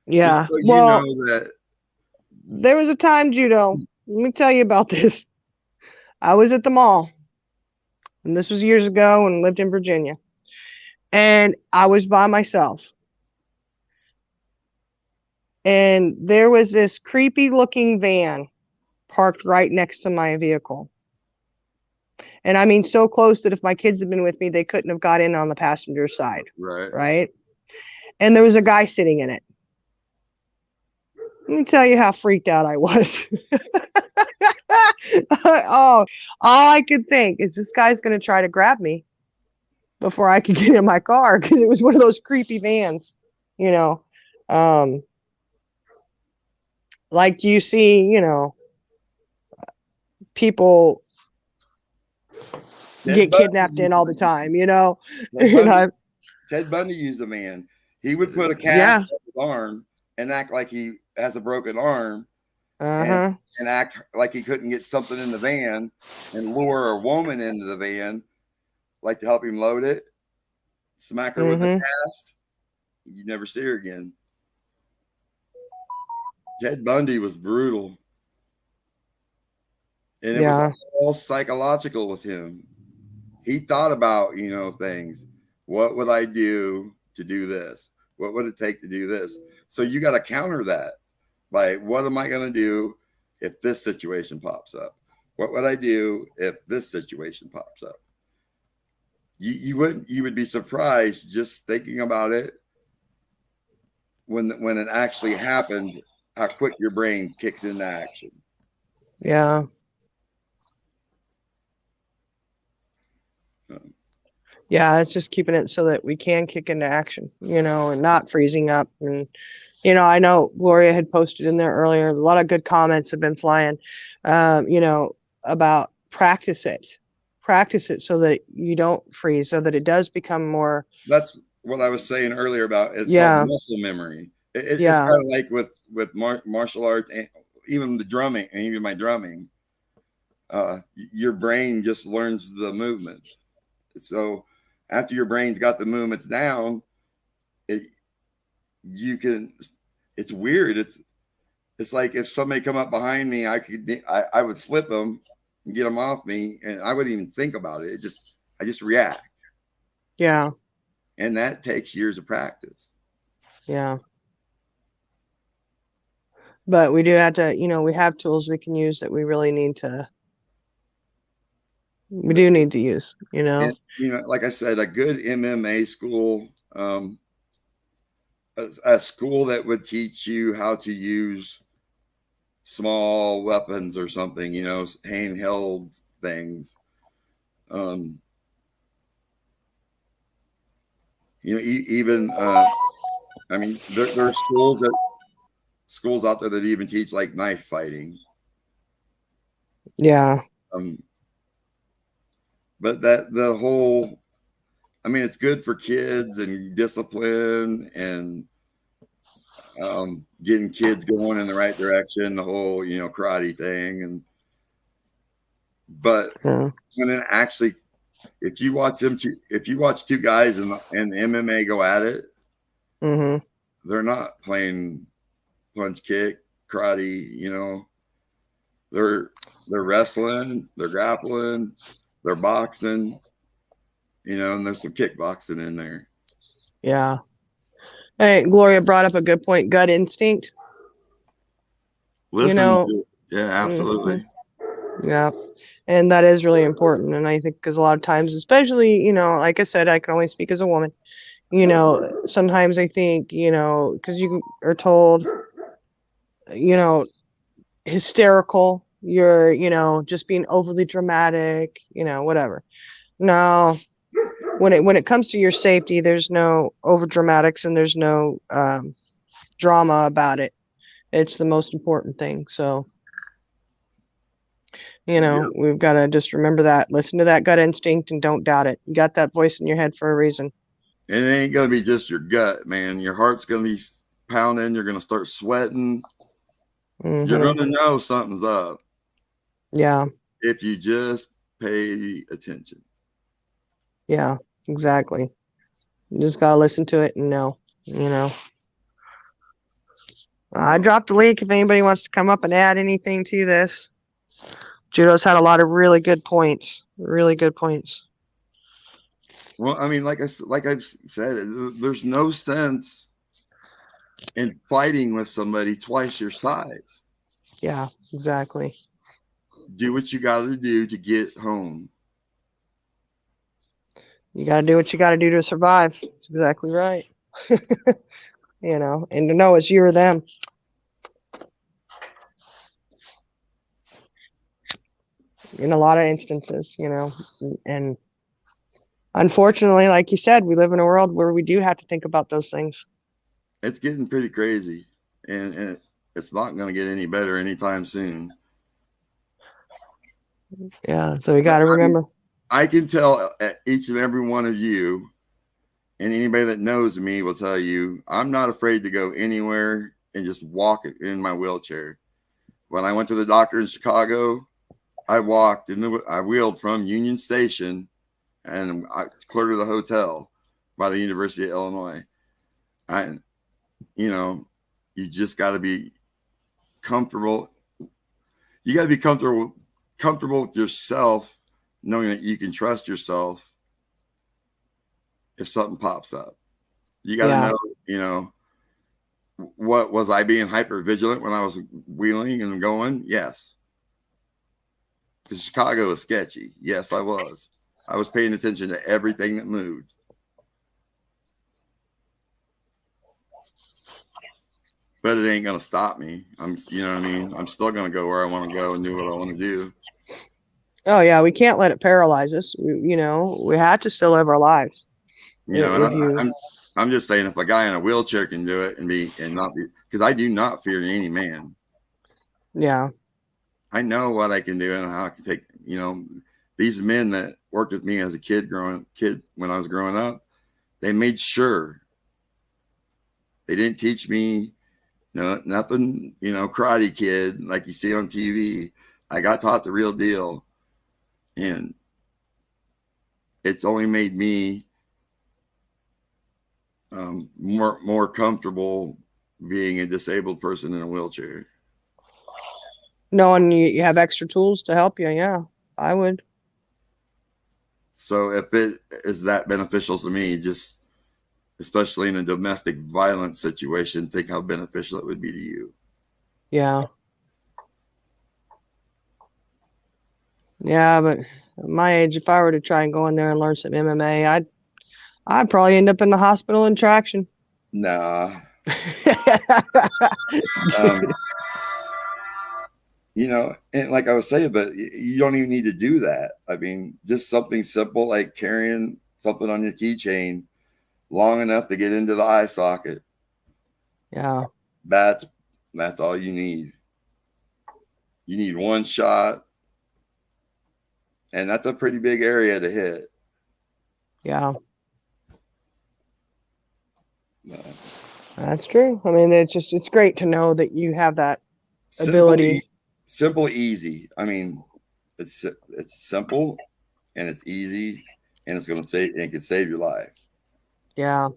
Yeah. So well, that there was a time, Judo. Let me tell you about this. I was at the mall, and this was years ago, and lived in Virginia. And I was by myself. And there was this creepy looking van parked right next to my vehicle. And I mean, so close that if my kids had been with me, they couldn't have got in on the passenger side. Right. And there was a guy sitting in it. Let me tell you how freaked out I was. All I could think is this guy's going to try to grab me before I could get in my car, because it was one of those creepy vans, like you see, people get kidnapped in all the time, Ted Bundy used a man. He would put a cast on his arm and act like he has a broken arm, and act like he couldn't get something in the van, and lure a woman into the van, like to help him load it, smack her with a cast. You never see her again. Ted Bundy was brutal. And it was all psychological with him. He thought about, things. What would I do to do this? What would it take to do this? So you got to counter that by, what am I going to do if this situation pops up? What would I do if this situation pops up? You would be surprised just thinking about it when it actually happens, how quick your brain kicks into action. Yeah. Yeah, it's just keeping it so that we can kick into action, and not freezing up. And, I know Gloria had posted in there earlier, a lot of good comments have been flying, about practice it so that you don't freeze, so that it does become more. That's what I was saying earlier about. It's called muscle memory. It's kind of like with martial arts, and even the drumming, and even my drumming, your brain just learns the movements. So after your brain's got the movements down, it's weird. It's like if somebody come up behind me, I would flip them and get them off me, and I wouldn't even think about it. I just react. Yeah. And that takes years of practice. Yeah. But we do have to, we have tools we can use that we really need to use, And, like I said, a good MMA school, a school that would teach you how to use small weapons or something, handheld things. Even I mean, there are schools out there that even teach like knife fighting. Yeah. But it's good for kids and discipline and getting kids going in the right direction, the whole, karate thing. But when it actually, if you watch two guys in MMA go at it, they're not playing punch, kick, karate, they're wrestling, they're grappling, they're boxing, and there's some kickboxing in there. Yeah. Hey, Gloria brought up a good point, gut instinct. Listen to it. Yeah, absolutely. Yeah. And that is really important. And I think because a lot of times, especially, like I said, I can only speak as a woman, sometimes I think, because you are told, hysterical, you're, just being overly dramatic, whatever. No, when it comes to your safety, there's no over dramatics and there's no drama about it. It's the most important thing. So, we've got to just remember that, listen to that gut instinct and don't doubt it. You got that voice in your head for a reason. And it ain't going to be just your gut, man. Your heart's going to be pounding. You're going to start sweating. You're going to know something's up. Yeah. If you just pay attention. Yeah, exactly. You just got to listen to it and know, I dropped the link if anybody wants to come up and add anything to this. Judo's had a lot of really good points. Really good points. Well, I mean, like I've said, there's no sense in fighting with somebody twice your size. Yeah, exactly. Do what you got to do to get home. You got to do what you got to do to survive. That's exactly right. And to know it's you or them. In a lot of instances, and unfortunately, like you said, we live in a world where we do have to think about those things. It's getting pretty crazy, and it's not going to get any better anytime soon. Yeah, so we got to remember. I can tell each and every one of you, and anybody that knows me will tell you, I'm not afraid to go anywhere and just walk in my wheelchair. When I went to the doctor in Chicago, I walked and I wheeled from Union Station and I clear to the hotel by the University of Illinois. You just got to be comfortable. You got to be comfortable with yourself, knowing that you can trust yourself if something pops up. You got to know you know, what was I being hyper vigilant when I was wheeling and going? Yes. Because Chicago was sketchy. Yes, I was. I was paying attention to everything that moved. But it ain't gonna stop me. You know what I mean? I'm still gonna go where I want to go and do what I want to do. Oh yeah, we can't let it paralyze us. We have to still live our lives. You know, and I'm just saying, if a guy in a wheelchair can do it and not be, because I do not fear any man. Yeah. I know what I can do and how I can take. You know, these men that worked with me as a kid when I was growing up, they made sure they didn't teach me, nothing. Karate Kid like you see on TV. I got taught the real deal, and it's only made me more comfortable being a disabled person in a wheelchair. Knowing you have extra tools to help you, yeah, I would. So if it is that beneficial to me, just especially in a domestic violence situation, think how beneficial it would be to you. Yeah. Yeah, but at my age, if I were to try and go in there and learn some MMA, I'd probably end up in the hospital in traction. Nah. And like I was saying, but you don't even need to do that. I mean, just something simple like carrying something on your keychain long enough to get into the eye socket. Yeah. That's all you need. You need one shot, and that's a pretty big area to hit. Yeah. That's true. I mean, it's great to know that you have that ability. Simple, easy. I mean, it's simple and it's easy, and it can save your life. Yeah.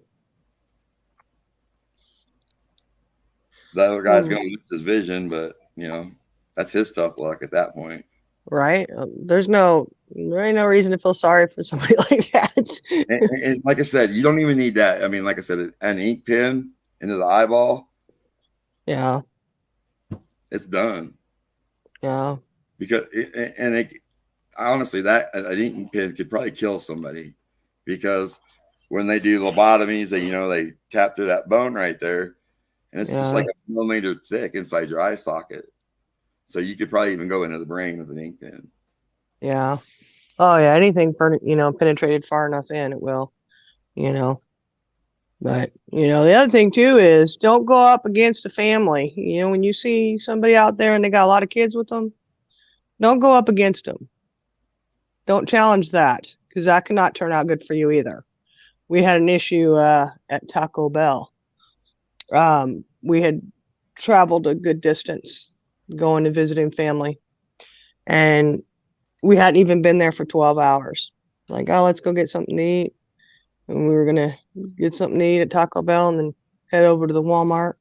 The other guy's going to lose his vision, but that's his tough luck at that point. Right. There ain't no reason to feel sorry for somebody like that. and like I said, you don't even need that. I mean, like I said, an ink pen into the eyeball. Yeah. It's done. Yeah. Because honestly, that an ink pen could probably kill somebody, because when they do lobotomies, they tap through that bone right there, and it's just like a millimeter thick inside your eye socket. So you could probably even go into the brain with an ink pen. Yeah. Oh yeah. Anything penetrated far enough in, it will. But the other thing too is don't go up against a family. When you see somebody out there and they got a lot of kids with them, don't go up against them. Don't challenge that, because that cannot turn out good for you either. We had an issue at Taco Bell. We had traveled a good distance going to visiting family, and we hadn't even been there for 12 hours. Like, oh, let's go get something to eat. And we were going to get something to eat at Taco Bell and then head over to the Walmart.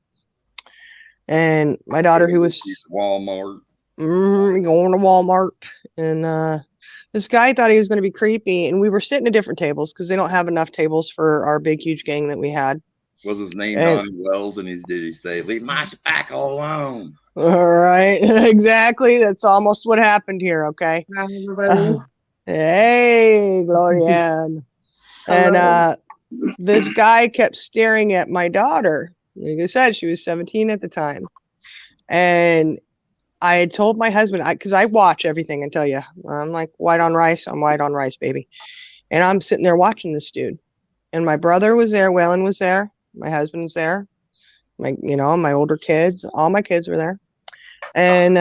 And my daughter, who was Walmart, going to Walmart, and this guy thought he was going to be creepy, and we were sitting at different tables because they don't have enough tables for our big, huge gang that we had. Was his name Donnie Wells? And did he say, "Leave my spackle alone"? All right, exactly. That's almost what happened here. Okay. Hey, Gloria. And this guy kept staring at my daughter. Like I said, she was 17 at the time. And I had told my husband, because I watch everything, I tell you. I'm like white on rice. I'm white on rice, baby. And I'm sitting there watching this dude. And my brother was there. Waylon was there. My husband was there. My older kids. All my kids were there. And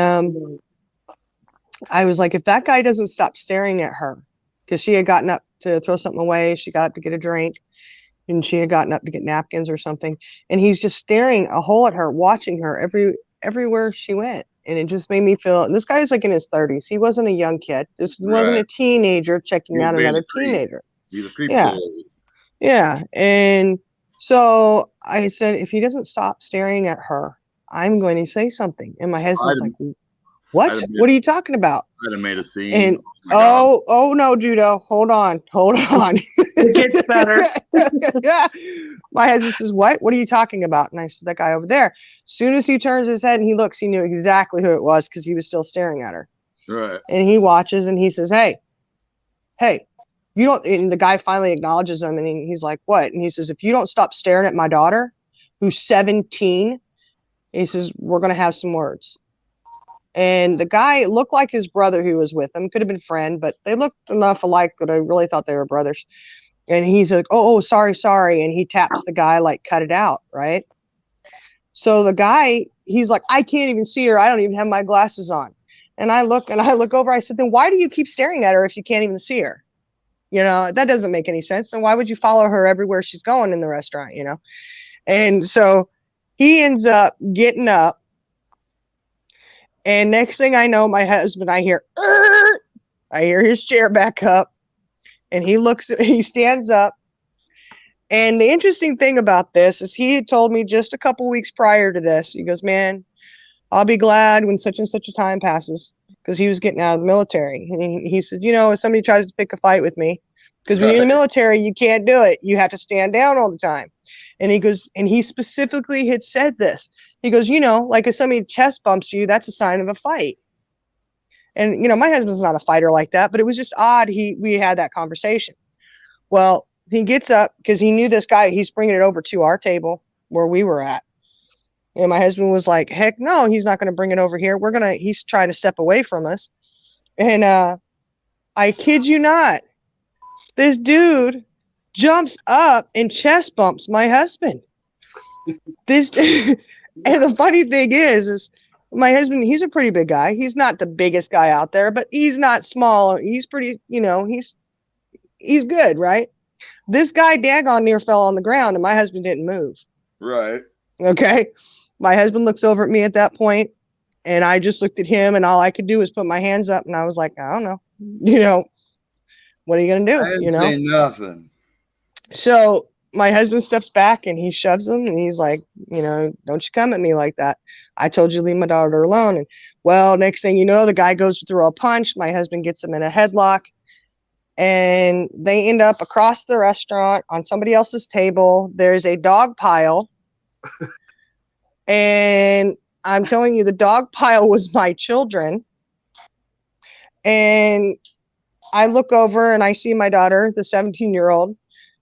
I was like, if that guy doesn't stop staring at her, because she had gotten up to throw something away. She got up to get a drink, and she had gotten up to get napkins or something. And he's just staring a hole at her, watching her everywhere she went. And it just made me feel, and this guy was like in his 30s. He wasn't a young kid. This wasn't a teenager checking out another teenager. He's a creep. Yeah. Yeah. And so I said, if he doesn't stop staring at her, I'm going to say something. And my husband's like, What? What are you talking about? I'd have made a scene. And oh no, Judo, hold on. It gets better. My husband says, what are you talking about? And I said, that guy over there. As soon as he turns his head and he looks, he knew exactly who it was because he was still staring at her. Right. And he watches and he says, hey, you don't, and the guy finally acknowledges him and he's like, what? And he says, if you don't stop staring at my daughter, who's 17, he says, we're going to have some words. And the guy looked like his brother who was with him, could have been friend, but they looked enough alike that I really thought they were brothers. And he's like, oh, sorry. And he taps the guy, like, cut it out, right? So the guy, he's like, I can't even see her. I don't even have my glasses on. And I look over, I said, then why do you keep staring at her if you can't even see her? You know, that doesn't make any sense. And why would you follow her everywhere she's going in the restaurant, you know? And so he ends up getting up. And next thing I know, my husband, I hear his chair back up. And he stands up. And the interesting thing about this is he had told me just a couple weeks prior to this, he goes, man, I'll be glad when such and such a time passes, because he was getting out of the military. And he said, you know, if somebody tries to pick a fight with me, because when you're in the military, you can't do it. You have to stand down all the time. And he goes, and he specifically had said this. He goes, you know, like if somebody chest bumps you, that's a sign of a fight. And, you know, my husband's not a fighter like that, but it was just odd. We had that conversation. Well, he gets up because he knew this guy, he's bringing it over to our table where we were at. And my husband was like, heck no, he's not going to bring it over here. He's trying to step away from us. And I kid you not, this dude jumps up and chest bumps my husband. And the funny thing is my husband, he's a pretty big guy. He's not the biggest guy out there, but he's not small. He's pretty, you know, he's good, right? This guy daggone near fell on the ground and my husband didn't move. Right. Okay. My husband looks over at me at that point and I just looked at him and all I could do was put my hands up and I was like, I don't know, you know, what are you going to do? I didn't you know, say nothing. So my husband steps back and he shoves him and he's like, you know, don't you come at me like that. I told you leave my daughter alone. And well, next thing you know, the guy goes to throw a punch. My husband gets him in a headlock and they end up across the restaurant on somebody else's table. There's a dog pile. And I'm telling you, the dog pile was my children. And I look over and I see my daughter, the 17-year-old.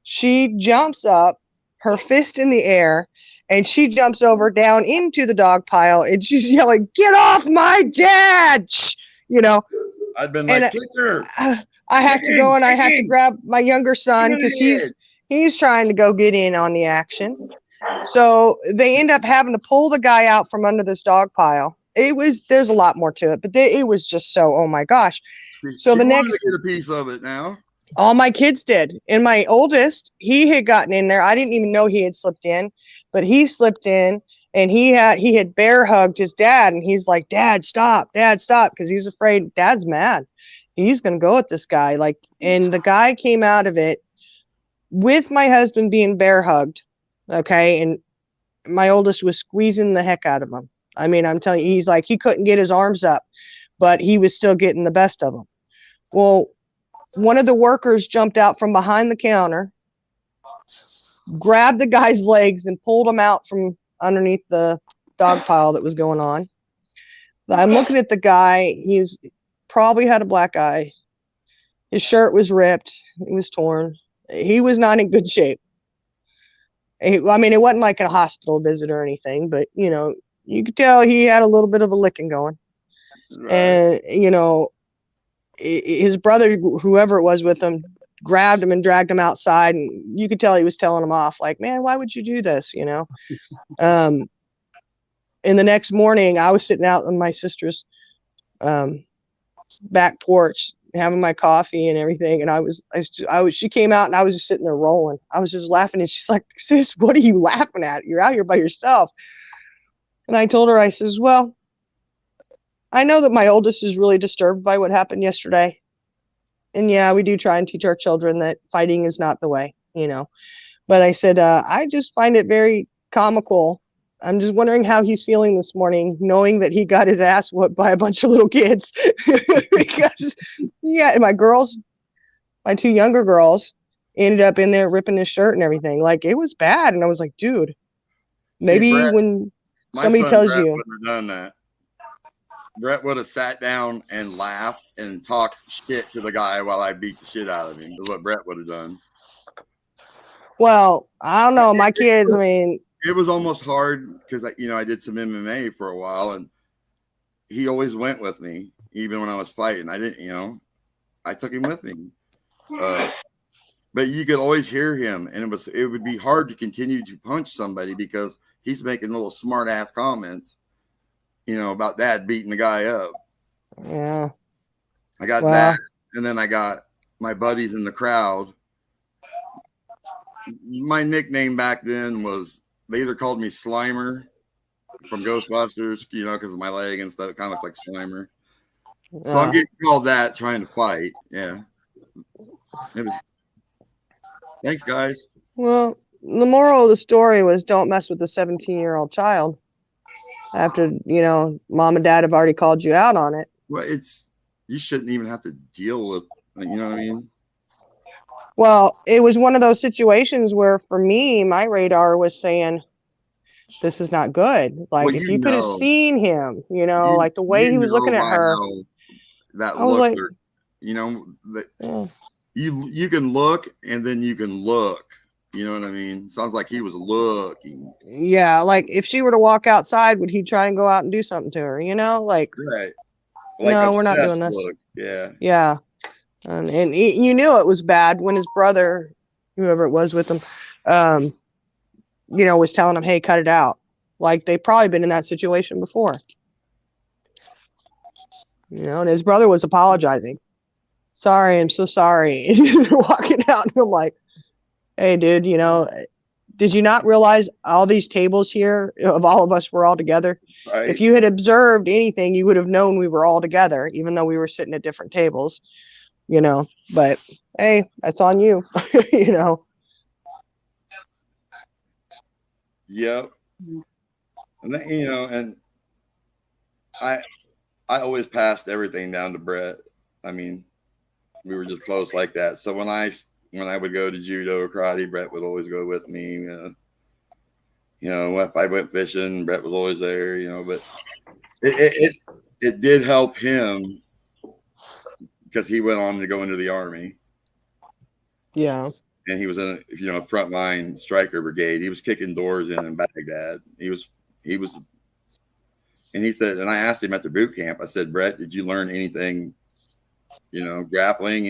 She jumps up, her fist in the air, and she jumps over down into the dog pile and she's yelling, get off my dad! You know, I'd been like, kick her. I have to go and I have to grab my younger son because he's trying to go get in on the action. So they end up having to pull the guy out from under this dog pile. There's a lot more to it, but it was just so, oh my gosh. So the next, get a piece of it now. All my kids did. And my oldest, he had gotten in there. I didn't even know he had slipped in, but he slipped in and he had bear hugged his dad. And he's like, Dad, stop. Because he's afraid Dad's mad. He's going to go at this guy. And the guy came out of it with my husband being bear hugged. Okay. And my oldest was squeezing the heck out of him. I mean, I'm telling you, he's like, he couldn't get his arms up, but he was still getting the best of him. Well, one of the workers jumped out from behind the counter, grabbed the guy's legs and pulled him out from underneath the dog pile that was going on. I'm looking at the guy. He's probably had a black eye. His shirt was ripped. It was torn. He was not in good shape. I mean, it wasn't like a hospital visit or anything, but, you know, you could tell he had a little bit of a licking going. Right. And, you know, his brother, whoever it was with him, grabbed him and dragged him outside. And you could tell he was telling him off like, man, why would you do this? You know? And the next morning I was sitting out on my sister's back porch having my coffee and everything. And she came out and I was just sitting there rolling. I was just laughing. And she's like, sis, what are you laughing at? You're out here by yourself. And I told her, I says, well, I know that my oldest is really disturbed by what happened yesterday. And yeah, we do try and teach our children that fighting is not the way, you know. But I said, I just find it very comical I'm just wondering how he's feeling this morning, knowing that he got his ass whooped by a bunch of little kids. Because, yeah, my two younger girls ended up in there ripping his shirt and everything. Like, it was bad. And I was like, dude, maybe See, Brett, when my somebody son tells Brett you, wouldn't have done that. Brett would have sat down and laughed and talked shit to the guy while I beat the shit out of him. Is what Brett would have done. well, I don't know, my kids, I mean, It was almost hard because I did some MMA for a while, and he always went with me, even when I was fighting. I didn't, I took him with me. But you could always hear him, and it would be hard to continue to punch somebody because he's making little smart ass comments, about dad beating the guy up. yeah. I got that, and then I got my buddies in the crowd. My nickname back then was, they either called me Slimer from Ghostbusters, because of my leg and stuff. It kind of looks like Slimer. So I'm getting called that trying to fight. Yeah. Thanks, guys. Well, the moral of the story was don't mess with a 17-year-old child after, mom and dad have already called you out on it. Well, you shouldn't even have to deal with, you know what I mean? Well, it was one of those situations where, for me, my radar was saying, this is not good. Like, if you could have seen him, like the way he was looking at her. That I was look, yeah. you can look and then you can look. You know what I mean? Sounds like he was looking. Yeah, like if she were to walk outside, would he try and go out and do something to her? Like, right. No, we're not doing this. Look. Yeah. Yeah. And you knew it was bad when his brother, whoever it was with him, was telling him, hey, cut it out. Like, they've probably been in that situation before. And his brother was apologizing. Sorry, I'm so sorry. And he's walking out, and I'm like, hey, dude, did you not realize all these tables here of all of us were all together? Right. If you had observed anything, you would have known we were all together, even though we were sitting at different tables. But hey, that's on you. Yep. And then, and I always passed everything down to Brett. I mean, we were just close like that. So when I would go to judo or karate, Brett would always go with me. If I went fishing, Brett was always there. But it did help him because he went on to go into the Army. Yeah. And he was in a frontline striker brigade. He was kicking doors in Baghdad. He was, and he said, and I asked him at the boot camp, I said, Brett, did you learn anything, grappling?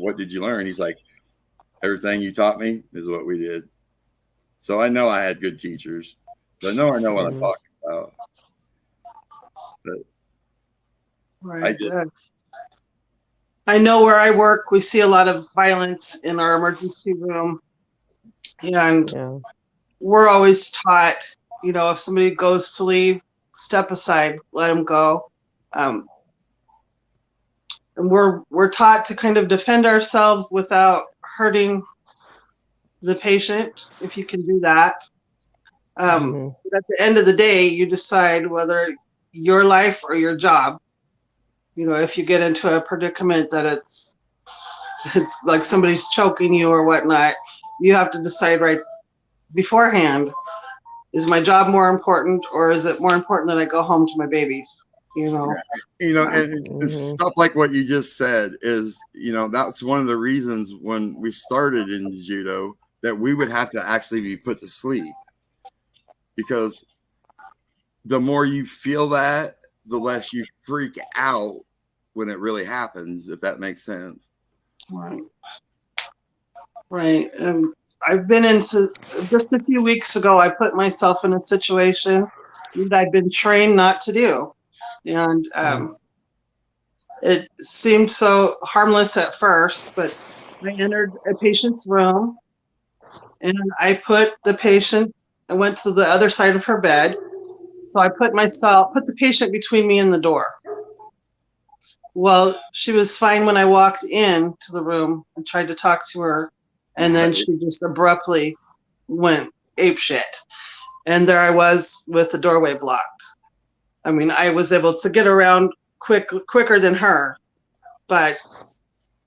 What did you learn? He's like, everything you taught me is what we did. So I know I had good teachers. So I know what I'm talking about. But right. I know where I work, we see a lot of violence in our emergency room. And we're always taught, if somebody goes to leave, step aside, let them go. And we're taught to kind of defend ourselves without hurting the patient, if you can do that. But at the end of the day, you decide whether your life or your job. If you get into a predicament that it's like somebody's choking you or whatnot, you have to decide right beforehand, is my job more important, or is it more important that I go home to my babies? And stuff like what you just said is, that's one of the reasons when we started in judo that we would have to actually be put to sleep, because the more you feel that, the less you freak out when it really happens, if that makes sense. Right. I've been into, just a few weeks ago, I put myself in a situation that I've been trained not to do. And it seemed so harmless at first, but I entered a patient's room and I put the patient, I went to the other side of her bed. So I put the patient between me and the door. Well, she was fine when I walked in to the room and tried to talk to her. And then she just abruptly went apeshit. And there I was with the doorway blocked. I mean, I was able to get around quicker than her, but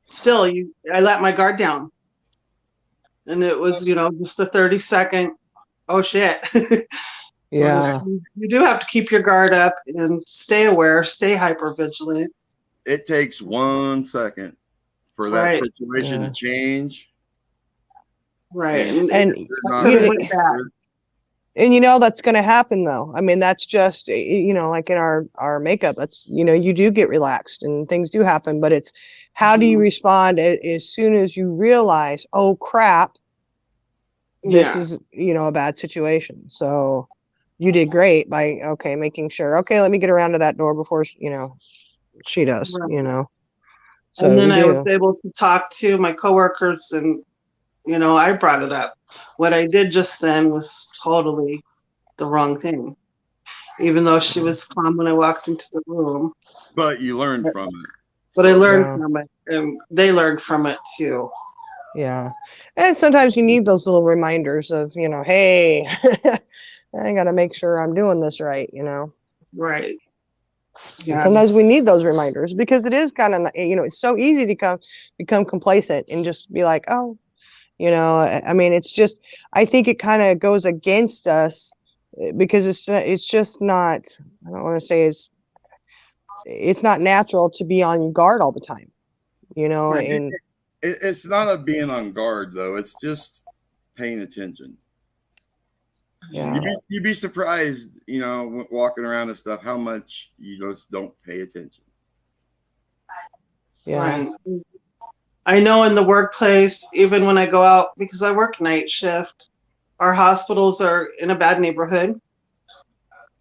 still, I let my guard down. And it was, just a 30-second, oh shit. Yeah. You do have to keep your guard up and stay aware, stay hyper vigilant. It takes 1 second for that Right. situation to change. Right. And that's going to happen though. I mean, that's just, like in our makeup, that's, you do get relaxed and things do happen, but it's how do you respond as soon as you realize, oh crap, this is, a bad situation. So you did great by, making sure, let me get around to that door before, she does, right. So and then I was able to talk to my coworkers and, I brought it up. What I did just then was totally the wrong thing, even though she was calm when I walked into the room. But you learned from it. But I learned from it, and they learned from it too. Yeah. And sometimes you need those little reminders of, hey, I got to make sure I'm doing this right, Right. Yeah. Sometimes we need those reminders because it is kind of, it's so easy to become complacent and just be like, oh, I mean, it's just, I think it kind of goes against us because it's just not, I don't want to say it's not natural to be on guard all the time, Right. and it's not a being on guard though. It's just paying attention. Yeah. You'd be surprised, walking around and stuff, how much you just don't pay attention. Yeah. Right. I know in the workplace, even when I go out, because I work night shift, our hospitals are in a bad neighborhood.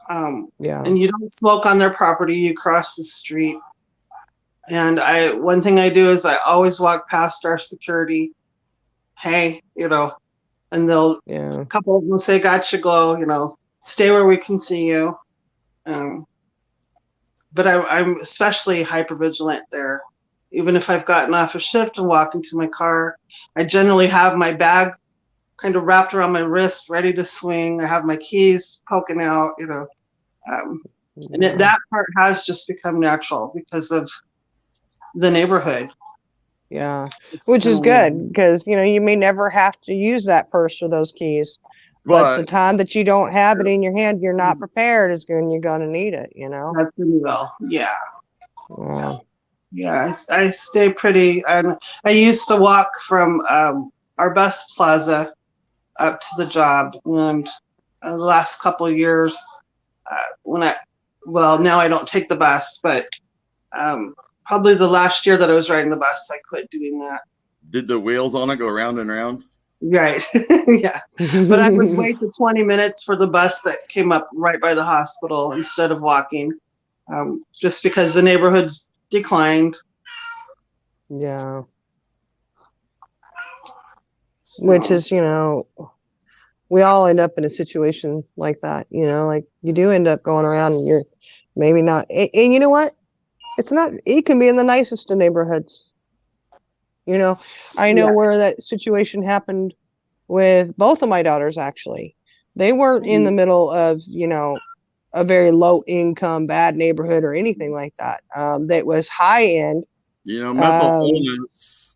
And you don't smoke on their property, you cross the street. And one thing I do is I always walk past our security. Hey, and a couple of them will say, gotcha, glow, stay where we can see you. But I'm especially hypervigilant there. Even if I've gotten off a shift and walk into my car, I generally have my bag kind of wrapped around my wrist, ready to swing. I have my keys poking out, and that part has just become natural because of the neighborhood. Yeah, which is good because, you may never have to use that purse or those keys. But the time that you don't have it in your hand, you're not prepared is when you're going to need it, That's pretty well. Yeah. Yeah, I stay pretty. I used to walk from our bus plaza up to the job, and the last couple of years, now I don't take the bus, but probably the last year that I was riding the bus, I quit doing that. Did the wheels on it go round and round? Right. Yeah. But I would wait the 20 minutes for the bus that came up right by the hospital instead of walking, just because the neighborhood's declined. Yeah. Which is, we all end up in a situation like that, like you do end up going around and you're maybe not, and you know what? It can be in the nicest of neighborhoods. I know where that situation happened with both of my daughters, actually. They weren't in the middle of, a very low income, bad neighborhood or anything like that. That was high end. Mental illness,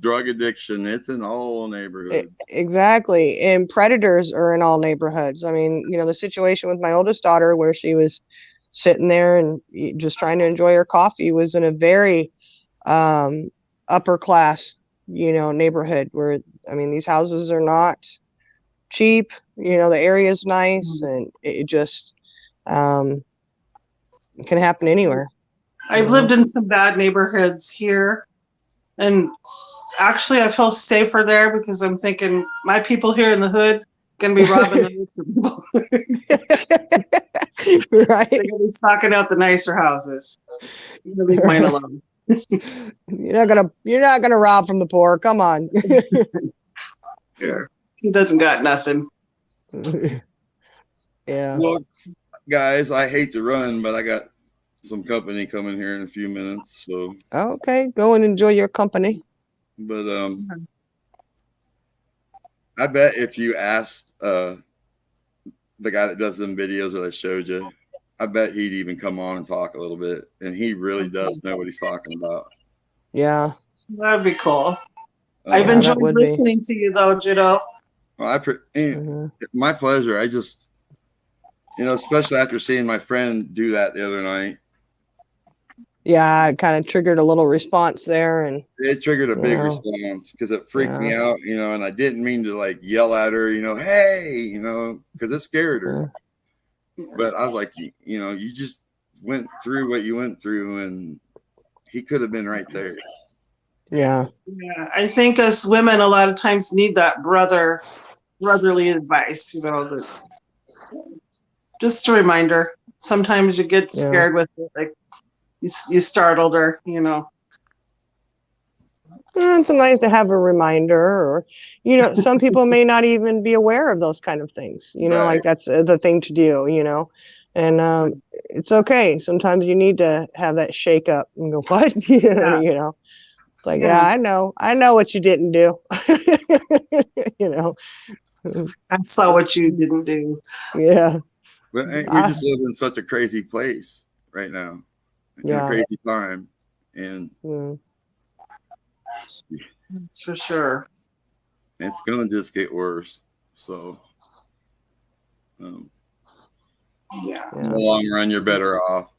drug addiction, it's in all neighborhoods. Exactly. And predators are in all neighborhoods. I mean, the situation with my oldest daughter where she was sitting there and just trying to enjoy her coffee was in a very upper class, neighborhood where, I mean, these houses are not cheap, the area is nice, and it just can happen anywhere. I've lived in some bad neighborhoods here, and actually I feel safer there because I'm thinking my people here in the hood gonna be robbing the rich people. Right. They're gonna be stocking out the nicer houses. You can leave mine alone. You're not gonna rob from the poor. Come on. Yeah. He doesn't got nothing. Yeah. Well, guys, I hate to run, but I got some company coming here in a few minutes. So okay, go and enjoy your company. But I bet if you asked the guy that does them videos that I showed you. I bet he'd even come on and talk a little bit, and he really does know what he's talking about. Yeah. That'd be cool. Yeah, I've enjoyed listening to you, though, Judo. Well, my pleasure. I just, especially after seeing my friend do that the other night. Yeah, it kind of triggered a little response there, and it triggered a big response because it freaked me out, and I didn't mean to like yell at her, hey, because it scared her. But I was like, you just went through what you went through, and he could have been right there. Yeah. Yeah, I think us women a lot of times need that brotherly advice, that just a reminder. Sometimes you get scared with it, like you startled her, It's nice to have a reminder, or some people may not even be aware of those kind of things, Right. like that's the thing to do, and it's okay. Sometimes you need to have that shake up and go, what? It's like, yeah, I know what you didn't do. I saw what you didn't do. Yeah. But we just live in such a crazy place right now, in a crazy time, and that's for sure. It's gonna just get worse. So, in the long run, you're better off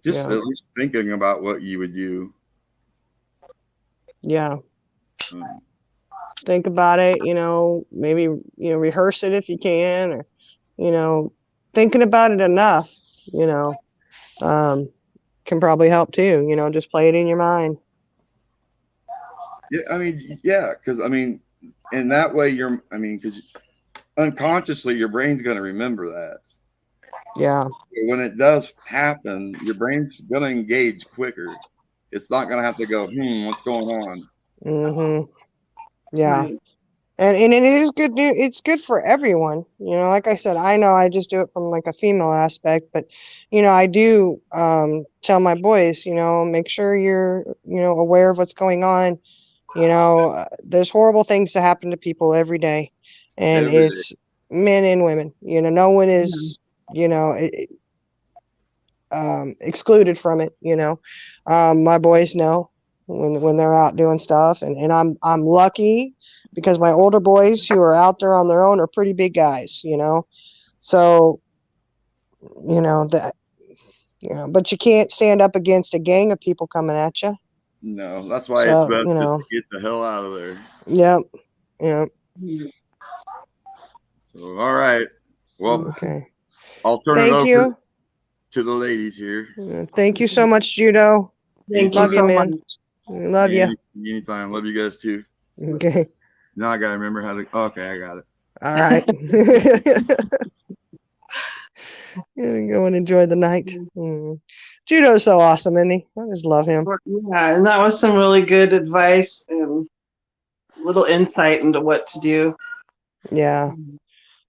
just at least thinking about what you would do. Yeah. Think about it, maybe, rehearse it if you can, or, thinking about it enough, can probably help too, just play it in your mind. Yeah, because in that way because unconsciously your brain's going to remember that. Yeah. When it does happen, your brain's going to engage quicker. It's not going to have to go, what's going on? Mm-hmm. Yeah. Right. And it is good. It's good for everyone. Like I said, I know I just do it from like a female aspect, but, I do tell my boys, make sure you're, aware of what's going on. There's horrible things that happen to people every day, and it's men and women. No one is, excluded from it. My boys know when they're out doing stuff, and I'm lucky because my older boys who are out there on their own are pretty big guys. So that. But you can't stand up against a gang of people coming at you. No, that's why it's best just to get the hell out of there. Yep. So, all right. Well, okay. I'll turn it over to the ladies here. Thank you so much, Judo. Love you, man. Love you. Anytime. Love you guys too. Okay. Now I gotta remember how to. Okay, I got it. All right. Go and enjoy the night. Judo's so awesome, isn't he? I just love him. Yeah, and that was some really good advice and little insight into what to do. Yeah.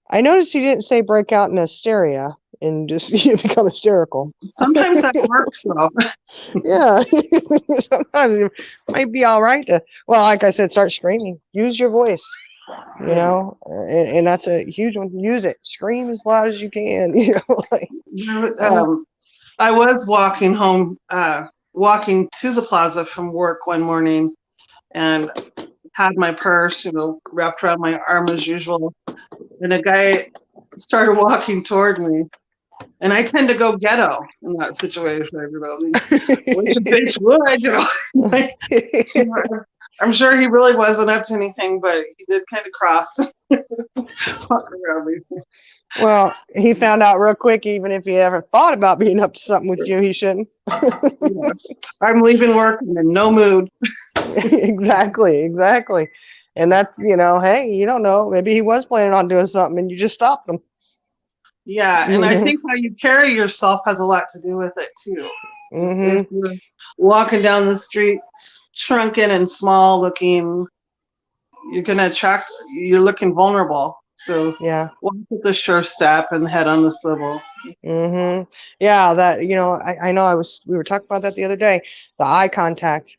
I noticed he didn't say break out in hysteria and just become hysterical. Sometimes that works, though. Yeah. Sometimes it might be all right to, well, like I said, start screaming. Use your voice. And that's a huge one. Use it. Scream as loud as you can. I was walking home, walking to the plaza from work one morning, and had my purse, wrapped around my arm as usual. And a guy started walking toward me, and I tend to go ghetto in that situation. Which a bitch would, I'm sure he really wasn't up to anything, but he did kind of cross walking around me. Well, he found out real quick, even if he ever thought about being up to something with you, he shouldn't. I'm leaving work and in no mood. Exactly. And that's, hey, you don't know. Maybe he was planning on doing something and you just stopped him. Yeah, and I think how you carry yourself has a lot to do with it, too. If you're walking down the street, shrunken and small looking, you're going to attract, you're looking vulnerable. So walk with the sure step and head on the swivel. Yeah, that, I know we were talking about that the other day, the eye contact,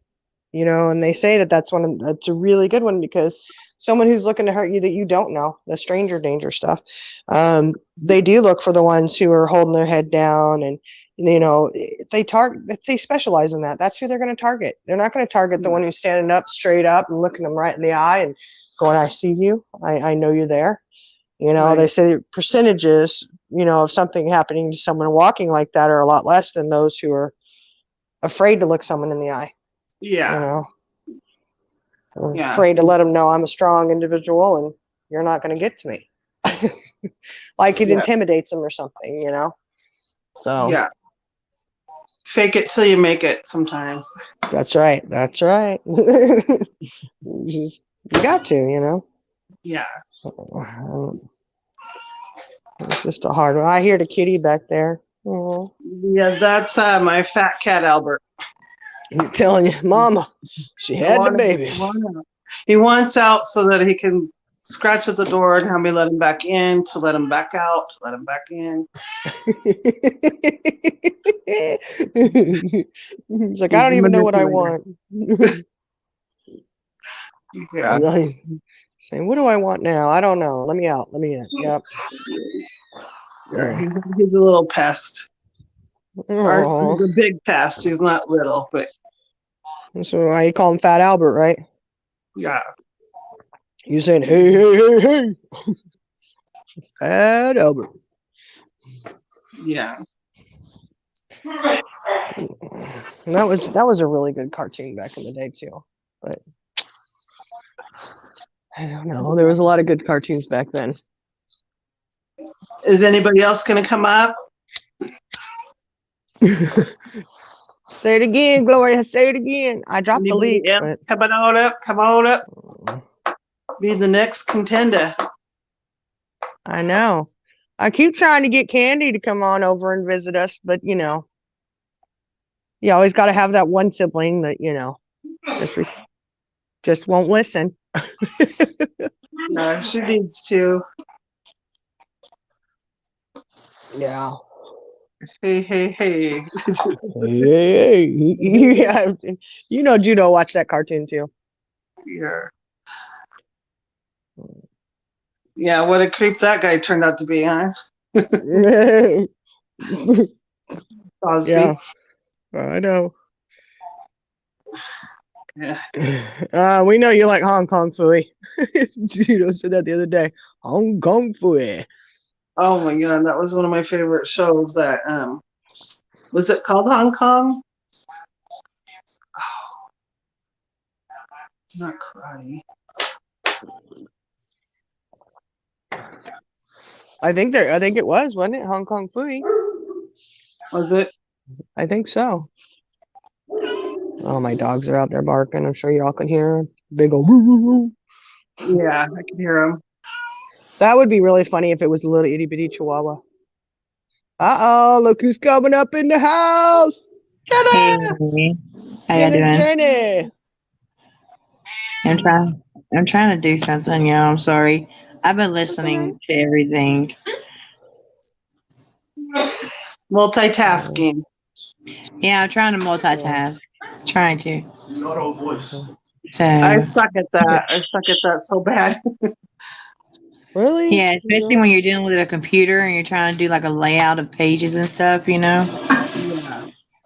and they say that's a really good one because someone who's looking to hurt you that you don't know, the stranger danger stuff. They do look for the ones who are holding their head down, and they specialize in that. That's who they're going to target. They're not going to target the one who's standing up straight up and looking them right in the eye and going, I see you. I know you're there. Right. They say percentages, of something happening to someone walking like that are a lot less than those who are afraid to look someone in the eye. Yeah. I'm Yeah. afraid to let them know I'm a strong individual and you're not going to get to me. Like it intimidates them or something, So Yeah. Fake it till you make it sometimes. That's right. You got to, Yeah. It's just a hard one. I hear the kitty back there. Oh, Yeah, that's my fat cat Albert. he's telling you, Mama, she had the babies. He wants out so that he can scratch at the door and have me let him back in, to let him back out, to let him back in. He's like, I don't even know what I want. Yeah. Saying, what do I want now? I don't know. Let me out. Let me in. Yep. Yeah, he's a little pest. Or he's a big pest. He's not little, but so why you call him Fat Albert, right? yeah. You saying, hey. Fat Albert. Yeah. And that was a really good cartoon back in the day too. But I don't know. There was a lot of good cartoons back then. Is anybody else going to come up? Say it again, Gloria. Say it again. I dropped the leak. But... Come on up. Be the next contender. I know. I keep trying to get Candy to come on over and visit us, but you always got to have that one sibling that just won't listen. No, she needs to. Yeah. Hey. Hey. Yeah. Judo watched that cartoon too. Yeah, what a creep that guy turned out to be, huh? Cosby. Yeah, I know. Yeah. We know you like Hong Kong Phooey. Judo said that the other day. Hong Kong Phooey. Oh my God, that was one of my favorite shows. That was it called Hong Kong? Oh, not karate. I think it was, wasn't it? Hong Kong Phooey. Was it? I think so. Oh, my dogs are out there barking. I'm sure y'all can hear them. Big old woo woo woo. Yeah, I can hear them. That would be really funny if it was a little itty bitty chihuahua. Look who's coming up in the house. Ta-da! Hey, how you doing? Jenny. I'm trying to do something, I'm sorry. I've been listening to everything. Multitasking. Yeah, I'm trying to multitask. Trying to. Auto voice. So I suck at that so bad. Really? yeah, especially when you're dealing with a computer and you're trying to do like a layout of pages and stuff, Yeah.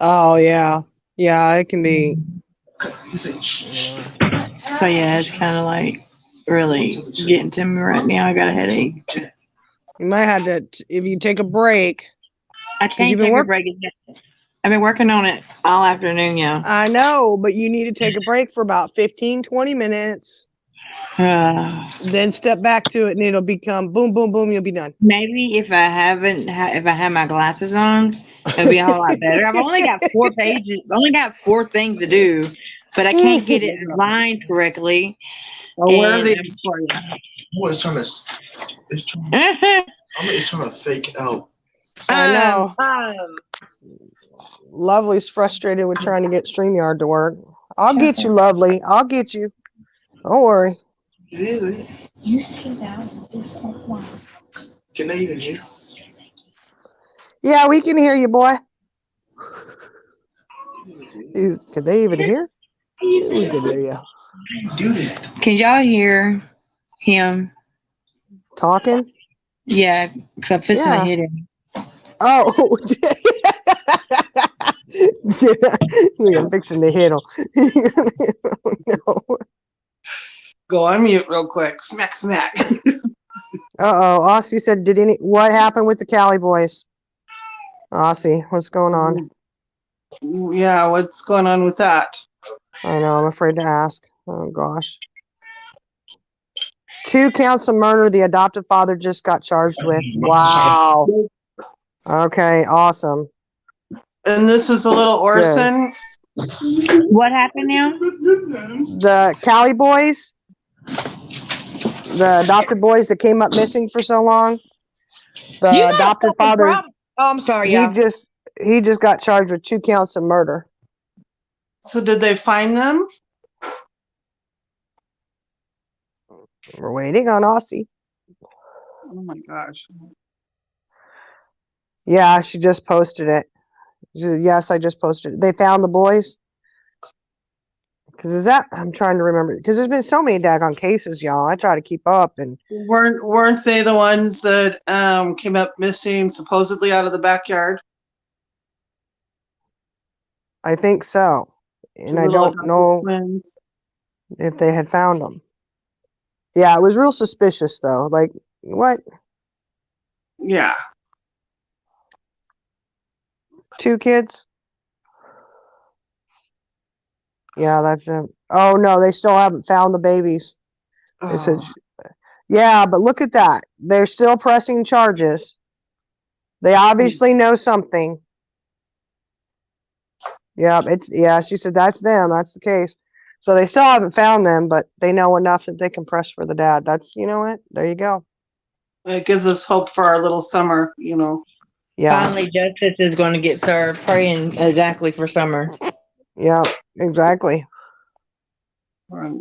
Oh yeah. Yeah, it can be. So yeah, it's kind of like really getting to me right now. I got a headache. You might have to, if you take a break. I can't take a break. I've been working on it all afternoon, I know, but you need to take a break for about 15, 20 minutes. Then step back to it and it'll become boom, boom, boom. You'll be done. Maybe if I have my glasses on, it'll be a whole lot better. I've only got 4 pages. I've only got 4 things to do, but I can't get it aligned correctly. Well, where are these for you? It's trying to fake out. I know. Lovely's frustrated with trying to get StreamYard to work. I'll get you, Lovely. I'll get you. Don't worry. Really? You see that? This one. Can they even hear? Yeah, we can hear you, boy. Can they even hear? We can hear you. Do that. Can y'all hear? Him. Talking? Yeah, because I'm fixing to Yeah. hit him. Oh. Yeah, I'm fixing to hit him. No. Go on mute real quick. Smack, smack. Uh-oh. Aussie said, what happened with the Cali boys? Aussie, what's going on? Yeah, what's going on with that? I know, I'm afraid to ask. Oh, gosh. 2 counts of murder the adoptive father just got charged with. Wow. Okay, awesome. And this is a little Orson. What happened now? The Cali boys, the adopted boys that came up missing for so long, the adopted father, Oh, I'm sorry, he y'all. just got charged with 2 counts of murder. So did they find them? We're waiting on Aussie. Oh my gosh. Yeah, she just posted it. Yes, I just posted it. They found the boys. Because I'm trying to remember. Because there's been so many daggone cases, y'all. I try to keep up, and Weren't they the ones that came up missing supposedly out of the backyard? I think so. And The I little don't adopted know twins. if they had found them. Yeah, it was real suspicious, though. Like, what? Yeah. 2 kids? Yeah, that's it. Oh, no, they still haven't found the babies. They said, yeah, but look at that. They're still pressing charges. They obviously know something. Yeah, she said that's them. That's the case. So they still haven't found them, but they know enough that they can press for the dad. That's, you know what? There you go. It gives us hope for our little summer, Yeah. Finally, justice is going to get served. Praying exactly for Summer. Yeah, exactly. Right.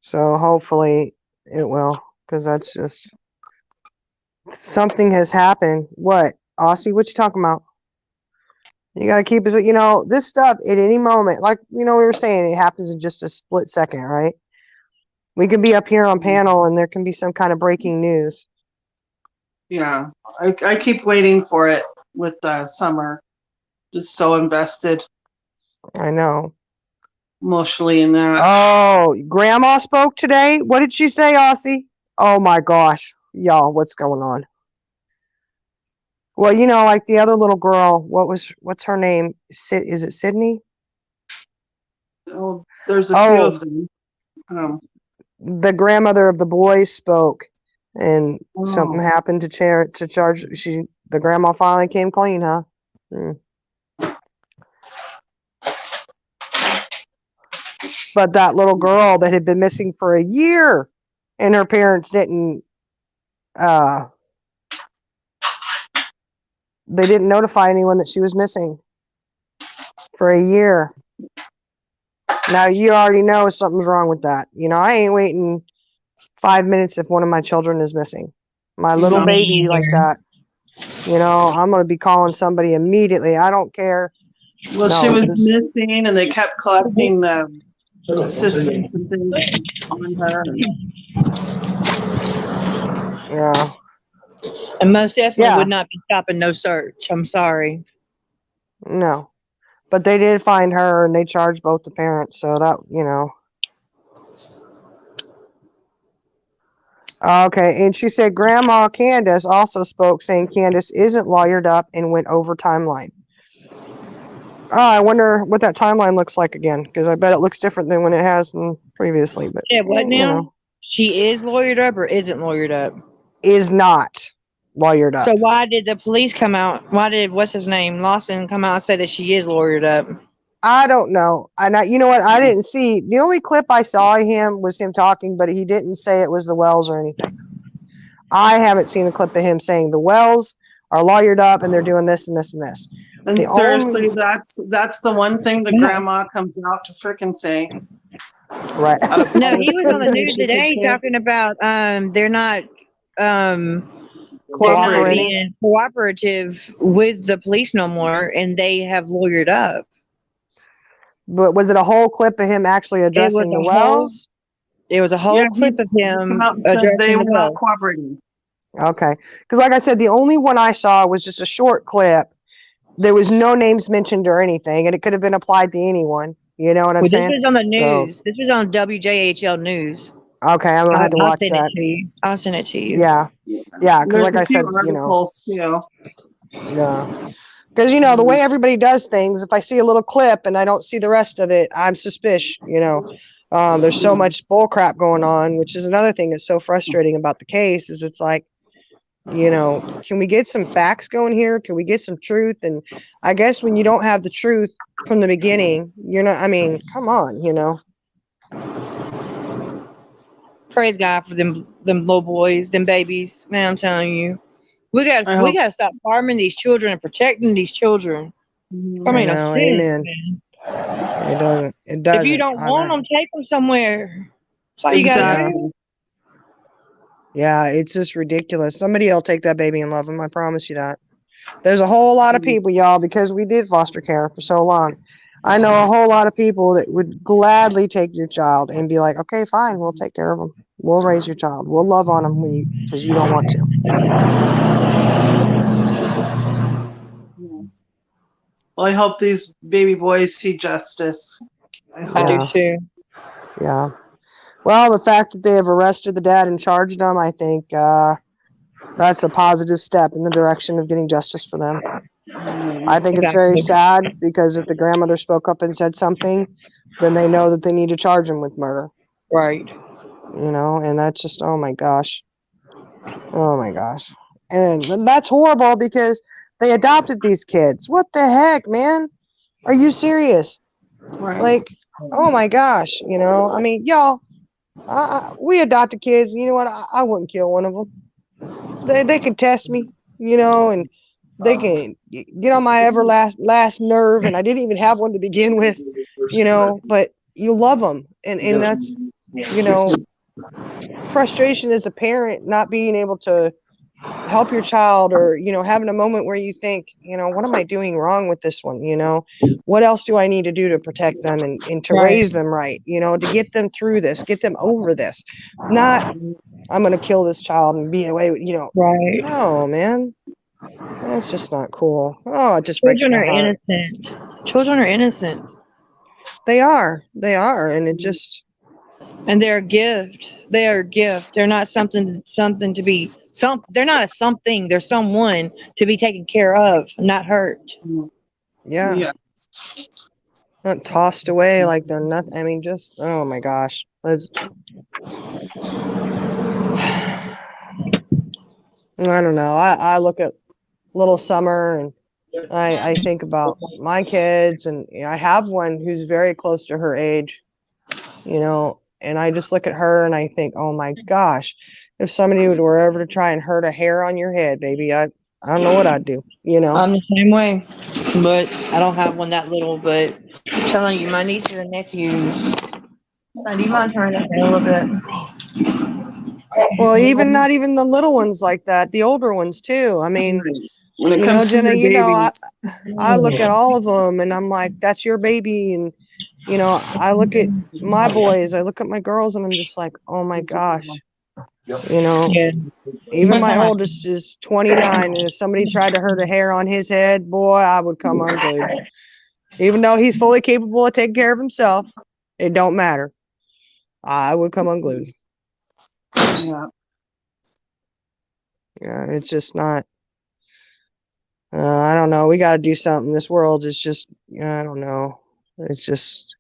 So hopefully it will, because that's just something has happened. What? Aussie, what you talking about? You got to keep it, this stuff at any moment, like, we were saying, it happens in just a split second, right? We could be up here on panel and there can be some kind of breaking news. Yeah. I keep waiting for it with Summer. Just so invested I know. emotionally in that. Oh, Grandma spoke today? What did she say, Aussie? Oh my gosh. Y'all, what's going on? Well, like the other little girl, what's her name? Is it Sydney? Oh, there's a few of them. The grandmother of the boys spoke, and something happened to charge. The grandma finally came clean, huh? But that little girl that had been missing for a year, and her parents didn't they didn't notify anyone that she was missing for a year. Now you already know something's wrong with that. I ain't waiting 5 minutes if one of my children is missing. My little baby like that. I'm going to be calling somebody immediately. I don't care. Well, she was missing, and they kept collecting assistance and things on her. Yeah. And most definitely would not be stopping no search. I'm sorry. No. But they did find her, and they charged both the parents. So that, Okay, and she said Grandma Candace also spoke, saying Candace isn't lawyered up and went over timeline. Oh, I wonder what that timeline looks like again, because I bet it looks different than when it has been previously. But yeah, what now? She is lawyered up or isn't lawyered up? Is not lawyered up. So why did the police come out? Why did what's his name Lawson come out and say that she is lawyered up? I don't know. And you know what? I didn't see. The only clip I saw of him was him talking, but he didn't say it was the Wells or anything. I haven't seen a clip of him saying the Wells are lawyered up and they're doing this and this and this. And seriously, that's the one thing the grandma comes out to frickin' say. Right. No, he was on the news today talking about they're not being cooperative with the police no more, and they have lawyered up. But was it a whole clip of him actually addressing the Wells? There was a whole clip of He him came out and said they addressing were the not bill. cooperating. Okay. Because like I said, the only one I saw was just a short clip. There was no names mentioned or anything, and it could have been applied to anyone. You know what I'm Well, this saying? was on the So, news. This was on WJHL News. okay, I'm gonna have to I'll watch send that. it to you. I'll send it to you. Yeah, yeah. Because There's like a I few said, you know, articles, yeah. Because you know the way everybody does things. If I see a little clip and I don't see the rest of it, I'm suspicious. You know, there's so much bull crap going on, which is another thing that's so frustrating about the case. Is it's like, you know, can we get some facts going here? Can we get some truth? And I guess when you don't have the truth from the beginning, you're not. I mean, come on, you know. Praise God for them little boys, them babies. Man, I'm telling you, we I hope. gotta stop harming these children and protecting these children. I I mean, know, offense, amen. man. It doesn't. It If doesn't. you don't I'm want not. them, take them somewhere. That's all you gotta Yeah. do. Yeah, it's just ridiculous. Somebody will take that baby and love him. I promise you that. There's a whole lot of people, y'all, because we did foster care for so long. I know a whole lot of people that would gladly take your child and be like, okay, fine, we'll take care of them. We'll raise your child. We'll love on them because you don't want to. Yes. Well, I hope these baby boys see justice. I hope. I do Yeah. too. Yeah. Well, the fact that they have arrested the dad and charged him, I think that's a positive step in the direction of getting justice for them. I think it's very sad because if the grandmother spoke up and said something, then they know that they need to charge him with murder. Right. You know, and that's just, oh my gosh. Oh my gosh. And that's horrible because they adopted these kids. What the heck, man? Are you serious? Right. Like, oh my gosh, you know, I mean, y'all, we adopted kids. You know what? I wouldn't kill one of them. They can test me, you know, and they can get on my last nerve. And I didn't even have one to begin with, you know, but you love them. And that's, you know, frustration as a parent, not being able to help your child or, you know, having a moment where you think, you know, what am I doing wrong with this one? You know, what else do I need to do to protect them and to raise them right, you know, to get them through this, get them over this. Not, I'm going to kill this child and be away with, you know, Right. no, man. That's just not cool. Oh, it just breaks Children my are heart. innocent. Children are innocent. They are. They are. And it just, And they're a gift. They are a gift. They're not something to be they're not a something. They're someone to be taken care of, not hurt. yeah, Yeah. not tossed away like they're nothing. I mean, just, oh my gosh. Let's, I don't know. I look at little Summer and I think about my kids, and you know, I have one who's very close to her age, you know, and I just look at her and I think, oh my gosh, if somebody were ever to try and hurt a hair on your head, baby, I don't know what I'd do, you know. I'm the same way, but I don't have one that little. But I'm telling you, my nieces and nephews. Do you mind turning that down a little bit? Well, even not even the little ones like that, the older ones too. I mean, When it you know, comes to Jenna, your you know, babies, I look at all of them and I'm like, that's your baby. And, you know, I look at my boys, I look at my girls, and I'm just like, oh my gosh, you know, Yeah. even my oldest is 29. And if somebody tried to hurt a hair on his head, boy, I would come unglued. Even though he's fully capable of taking care of himself, it don't matter. I would come unglued. yeah. Yeah, it's just not. I don't know. We got to do something. This world is just, I don't know. It's just,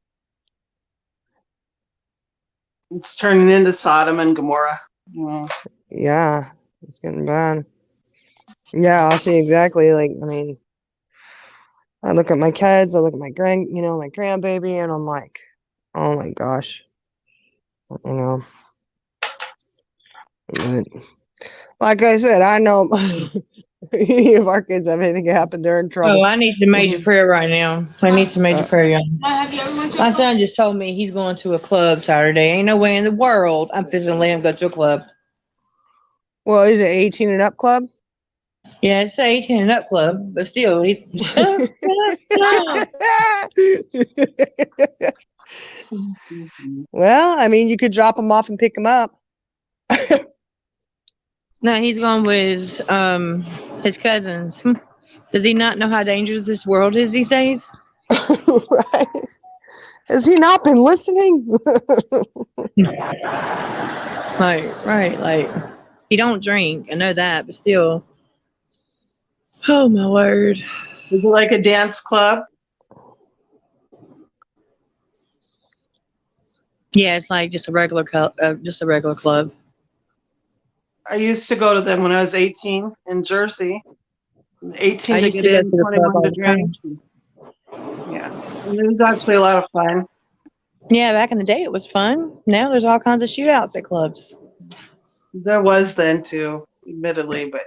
It's turning into Sodom and Gomorrah. Yeah. yeah, it's getting bad. Yeah, I'll see exactly. Like, I mean, I look at my kids, I look at my my grandbaby, and I'm like, oh my gosh, you know. But like I said, I know any of our kids have anything happen, they're in trouble. Oh, I need some major prayer right now. I need some major prayer, y'all. My son just told me he's going to a club Saturday. Ain't no way in the world I'm fixing to let him go to a club. Well, is it 18 and up club? Yeah, it's an 18 and up club, but still, Well, I mean, you could drop him off and pick him up. No, he's going with his cousins. Does he not know how dangerous this world is these days? Right? Has he not been listening? Like he don't drink. I know that, but still. Oh my word! Is it like a dance club? Yeah, it's like just a regular club. I used to go to them when I was 18 in Jersey. 18 I to used get to go in, to the club 21 all to the drink. time. Yeah, and it was actually a lot of fun. Yeah, back in the day it was fun. Now there's all kinds of shootouts at clubs. There was then too, admittedly, but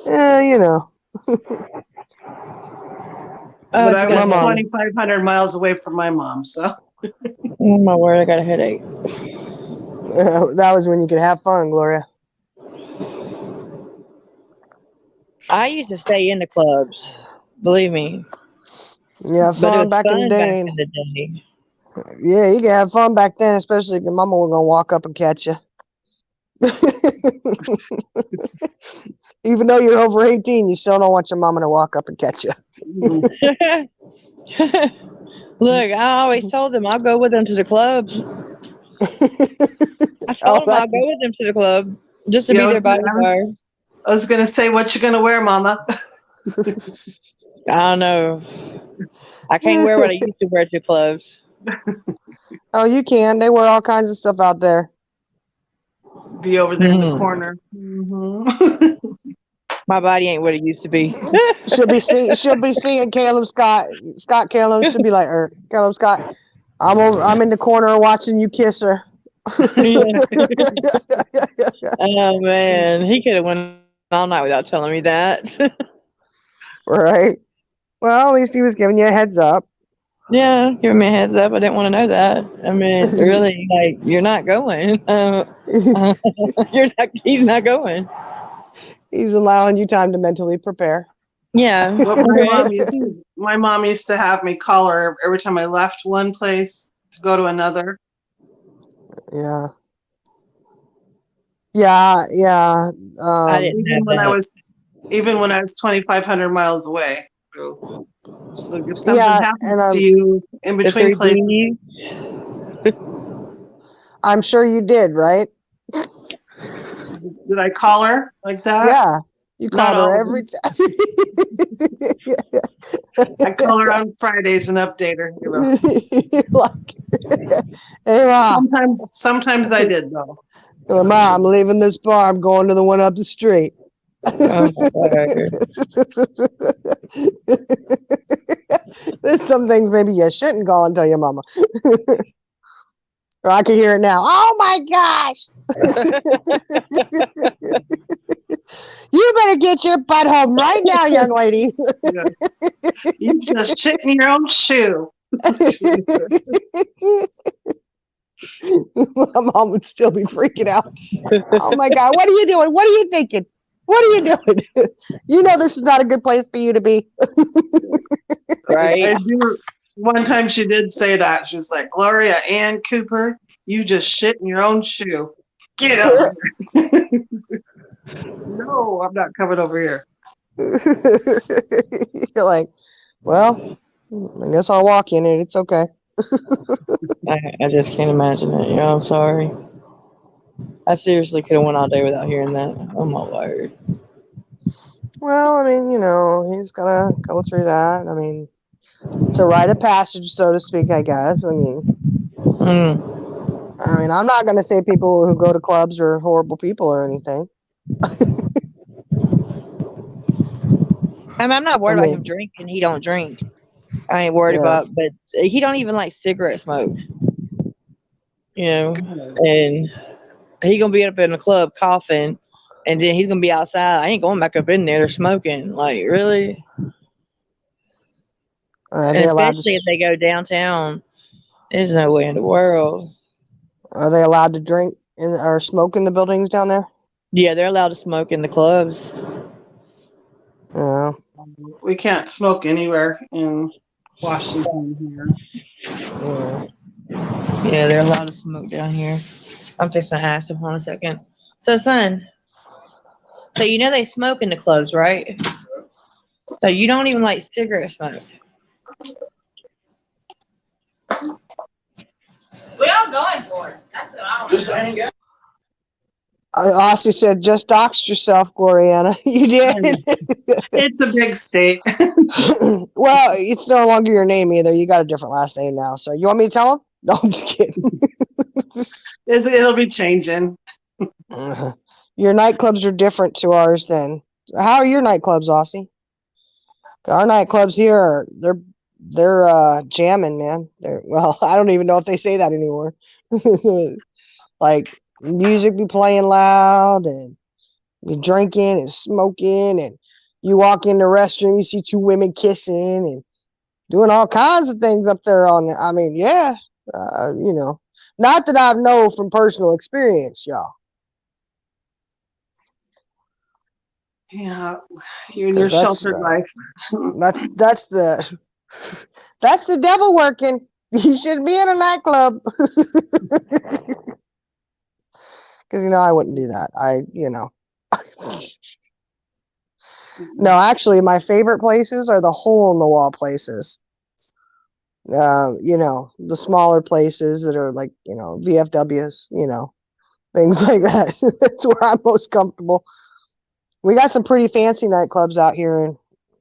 Yeah, you know. Oh, I I was got a headache. 2,500 miles away from my mom, so Oh my word, I got a headache. That was when you could have fun, Gloria. I used to stay in the clubs, believe me. Yeah, But it fun was back in the fun back day. in the day. Yeah, you could have fun back then, especially if your mama was gonna walk up and catch you. Even though you're over 18, you still don't want your mama to walk up and catch you. Look, I always told them I'll go with them to the clubs. I Oh, told them I'll go with them to the club just to yeah, be their bodyguard. I was gonna say, what you gonna wear, Mama? I don't know. I can't wear what I used to wear to clubs. Oh, you can. They wear all kinds of stuff out there. Be over there in the corner. Mm-hmm. My body ain't what it used to be. She'll be seeing Caleb Scott. Caleb should be like, Caleb Scott. I'm in the corner watching you kiss her. Oh man, he could have went all night without telling me that. Right. Well, at least he was giving you a heads up. Yeah, giving me a heads up. I didn't want to know that. I mean, really, like you're not going. He's not going. He's allowing you time to mentally prepare. Yeah. Well, Okay. my mom used to have me call her every time I left one place to go to another. Yeah. Yeah. I didn't have that. Even when I was 2,500 miles away. So if something Yeah, happens and to you in The between three places, Ds. I'm sure you did, right? did I call her like that? Yeah. You Not called her every always. time. I call her on Fridays and update her. You know. Like, hey, Mom. Sometimes I did though. Mom, I'm leaving this bar. I'm going to the one up the street. Oh my God. There's some things maybe you shouldn't go and tell your mama. Or I can hear it now. Oh my gosh. You better get your butt home right now, young lady. Yeah. You just shit in your own shoe. My mom would still be freaking out. Oh my God, what are you doing? What are you thinking? What are you doing? You know this is not a good place for you to be. Right. I do. One time she did say that. She was like, Gloria Ann Cooper, you just shit in your own shoe. Get over here. No, I'm not coming over here. You're like, well, I guess I'll walk in it. It's okay. I just can't imagine it. Yeah, I'm sorry. I seriously could have went all day without hearing that. Oh my word. Well, I mean, he's gonna go through that. I mean, it's a rite of passage, so to speak, I guess. I mean, I'm not gonna say people who go to clubs are horrible people or anything. I'm not worried about him drinking. He don't drink. I ain't worried about, but he don't even like cigarette smoke. And he gonna be up in the club coughing, and then he's gonna be outside. I ain't going back up in there. They're smoking. Like really. And especially if they go downtown, there's no way in the world. Are they allowed to drink or smoke in the buildings down there? Yeah, they're allowed to smoke in the clubs. Yeah. We can't smoke anywhere in Washington here. Yeah. Yeah, there's a lot of smoke down here. I'm fixing to ask him. Hold on a second. So, son, so you know they smoke in the clubs, right? So you don't even like cigarette smoke. We all going for it. That's what I want. Just to hang out. Aussie said, just doxed yourself, Gloriana. You did. It's a big state. Well, it's no longer your name either. You got a different last name now. So you want me to tell him? No, I'm just kidding. It'll be changing. Your nightclubs are different to ours then. How are your nightclubs, Aussie? Our nightclubs here are they're jamming, man. Well, I don't even know if they say that anymore. Like music be playing loud and you're drinking and smoking and you walk in the restroom, you see two women kissing and doing all kinds of things up there I mean, yeah, not that I know from personal experience, y'all. Yeah, you're in your sheltered life. That's the devil working. You should be in a nightclub. Because I wouldn't do that. No, actually, my favorite places are the hole in the wall places. The smaller places that are like, VFWs, things like that. That's where I'm most comfortable. We got some pretty fancy nightclubs out here and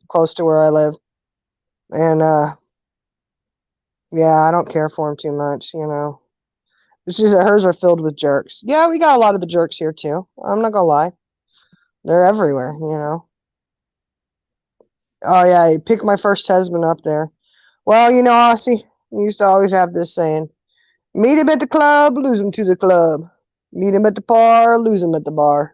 close to where I live. And, yeah, I don't care for them too much, It's just that hers are filled with jerks. Yeah, we got a lot of the jerks here too. I'm not gonna lie. They're everywhere, Oh yeah, I picked my first husband up there. Well, Aussie, we used to always have this saying, meet him at the club, lose him to the club. Meet him at the bar, lose him at the bar.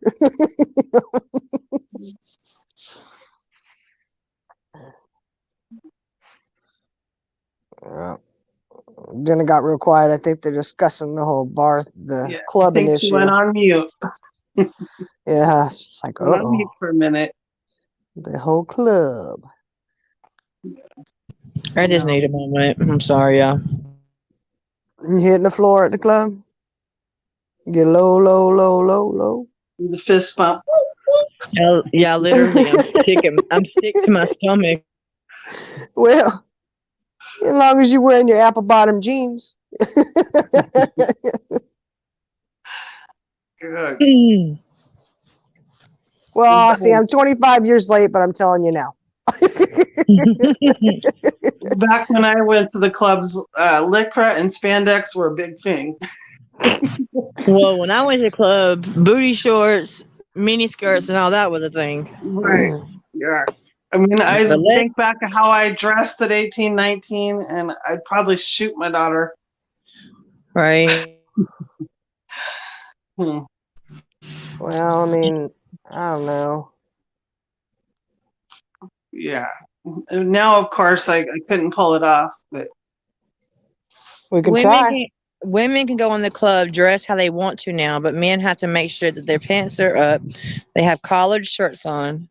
Then it got real quiet. I think they're discussing the whole club I think issue. she went on mute. Yeah, it's like, Went on mute for a minute. The whole club. I just need a moment. I'm sorry, y'all. You hitting the floor at the club? Get low, low, low, low, low. The fist bump. Yeah, literally, I'm sick to my stomach. Well, as long as you're wearing your apple bottom jeans. Good. Well, see, I'm 25 years late, but I'm telling you now. Back when I went to the clubs, lycra and spandex were a big thing. Well, when I went to the club, booty shorts, mini skirts, and all that was a thing. Right. Yeah. I mean, I think back of how I dressed at 18, 19, and I'd probably shoot my daughter. Right. Well, I mean, I don't know. Yeah. Now, of course, I couldn't pull it off, but we can try. Women can go in the club, dress how they want to now, but men have to make sure that their pants are up. They have collared shirts on.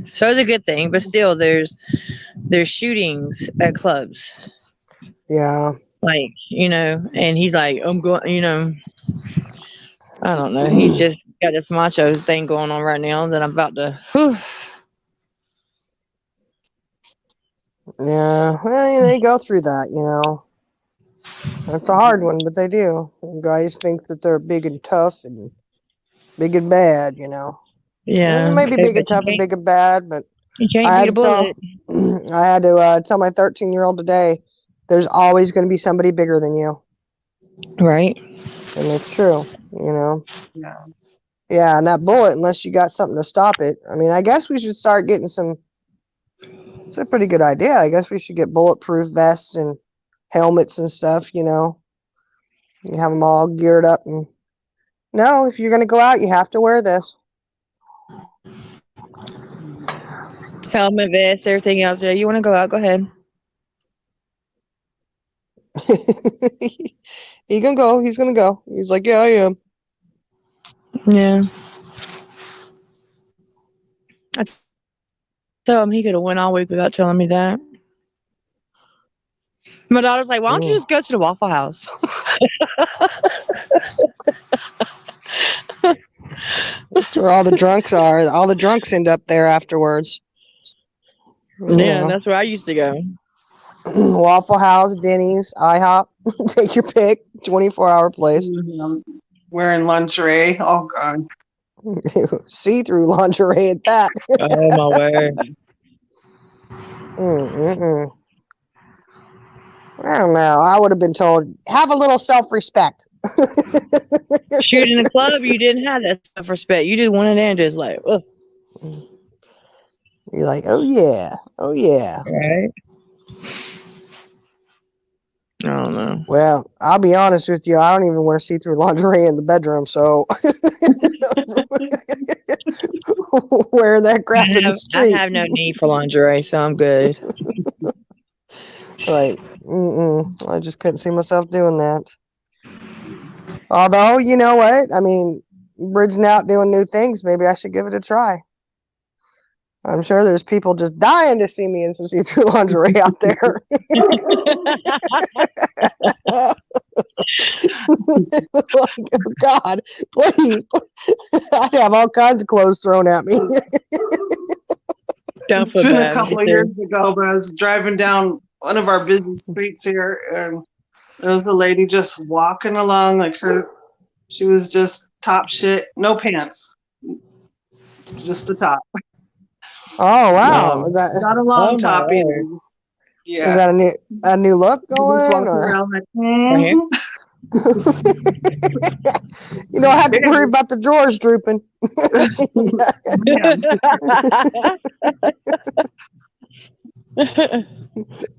So it's a good thing, but still, there's shootings at clubs. Yeah. Like, and he's like, I'm going, I don't know. He just got this macho thing going on right now that I'm about to. Whew. Yeah. Well, they go through that, It's a hard one, but they do. Guys think that they're big and tough and big and bad, Yeah. They may be big and tough and big and bad, but you can't beat a bullet. I had to tell my 13-year-old today, there's always going to be somebody bigger than you. Right. And it's true, Yeah. Yeah, and that bullet, unless you got something to stop it. I mean, I guess we should start getting it's a pretty good idea. I guess we should get bulletproof vests and helmets and stuff, You have them all geared up. And no, if you're going to go out, you have to wear this. Helmet, vest, everything else. Yeah, you want to go out? Go ahead. He can go. He's going to go. He's like, yeah, I am. Yeah. I told him he could have went all week without telling me that. My daughter's like, why don't you just go to the Waffle House? That's where all the drunks are. All the drunks end up there afterwards. Yeah, that's where I used to go. Waffle House, Denny's, IHOP. Take your pick. 24-hour place. Wearing lingerie. Oh, God. See-through lingerie at that. Oh, my word. I don't know. I would have been told, have a little self-respect. Shoot, in the club, you didn't have that self-respect. You just went in there and just like, ugh. You're like, oh, yeah. Oh, yeah. Right? I don't know. Well, I'll be honest with you. I don't even wear see-through lingerie in the bedroom, so wear that crap in the street. I have no need for lingerie, so I'm good. Like, I just couldn't see myself doing that. Although, you know what? I mean, bridging out, doing new things, maybe I should give it a try. I'm sure there's people just dying to see me in some see-through lingerie out there. Like, oh God, please. I'd have all kinds of clothes thrown at me. It's been a couple of years ago, but I was driving down one of our busy streets here, and there was a lady just walking along, like she was just top shit, no pants, just the top. Oh wow! Not a long top either. Yeah. Is that a new look going? Or? Like, You don't have to worry about the drawers drooping.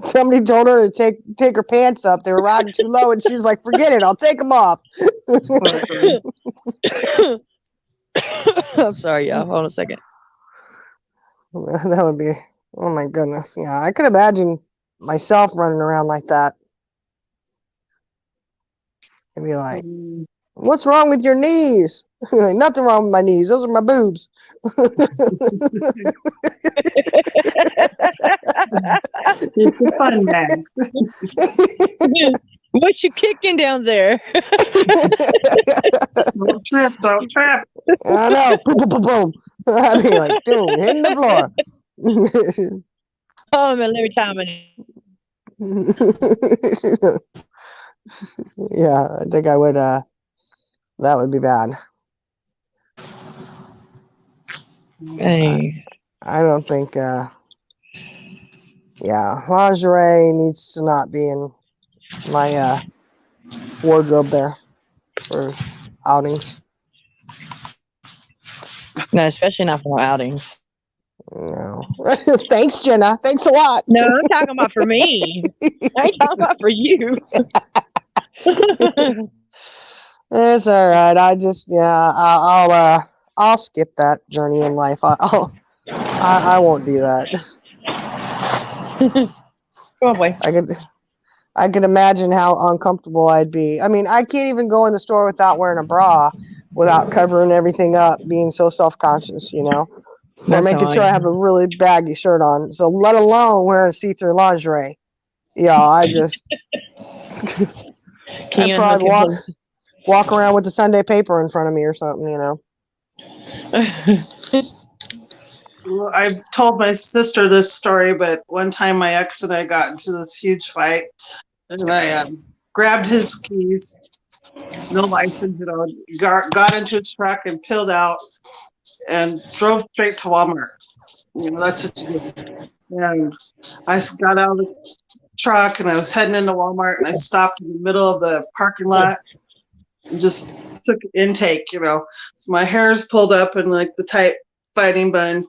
Somebody told her to take her pants up. They were riding too low, and she's like, "Forget it, I'll take them off." I'm sorry, y'all. Hold on a second. That would be, oh my goodness. Yeah, I could imagine myself running around like that. And be like, what's wrong with your knees? Like, nothing wrong with my knees. Those are my boobs. It's a fun bag. What you kicking down there? Don't trip. I know. Boom, boom, boom, boom. I'd be like, dude, hitting the floor. Oh, man, let me time it. Yeah, I think I would, that would be bad. Hey. I don't think, lingerie needs to not be in my, wardrobe there for outings. No, especially not for outings. No. Thanks, Jenna. Thanks a lot. No, I'm talking about for me. I ain't talking about for you. It's all right. I just, I'll skip that journey in life. I won't do that. Come on, boy. I could imagine how uncomfortable I'd be. I mean, I can't even go in the store without wearing a bra, without covering everything up, being so self-conscious, or making sure I have a really baggy shirt on. So let alone wearing see-through lingerie. Yeah, I just I'd probably walk around with the Sunday paper in front of me or something, Well, I've told my sister this story, but one time my ex and I got into this huge fight, and I grabbed his keys, no license, got into his truck and peeled out and drove straight to Walmart. That's what you do. And I got out of the truck and I was heading into Walmart, and I stopped in the middle of the parking lot and just took intake, So my hair is pulled up in like the tight fighting bun,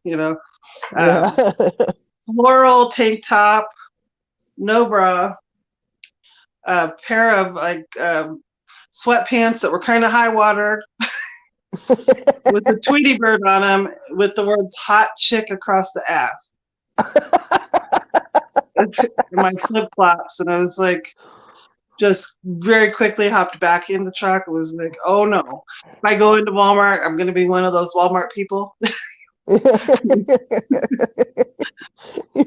floral tank top, no bra, a pair of like sweatpants that were kind of high water with the Tweety bird on them with the words "hot chick" across the ass. My flip flops, and I was like, just very quickly hopped back in the truck. It was like, oh no, if I go into Walmart, I'm going to be one of those Walmart people. You're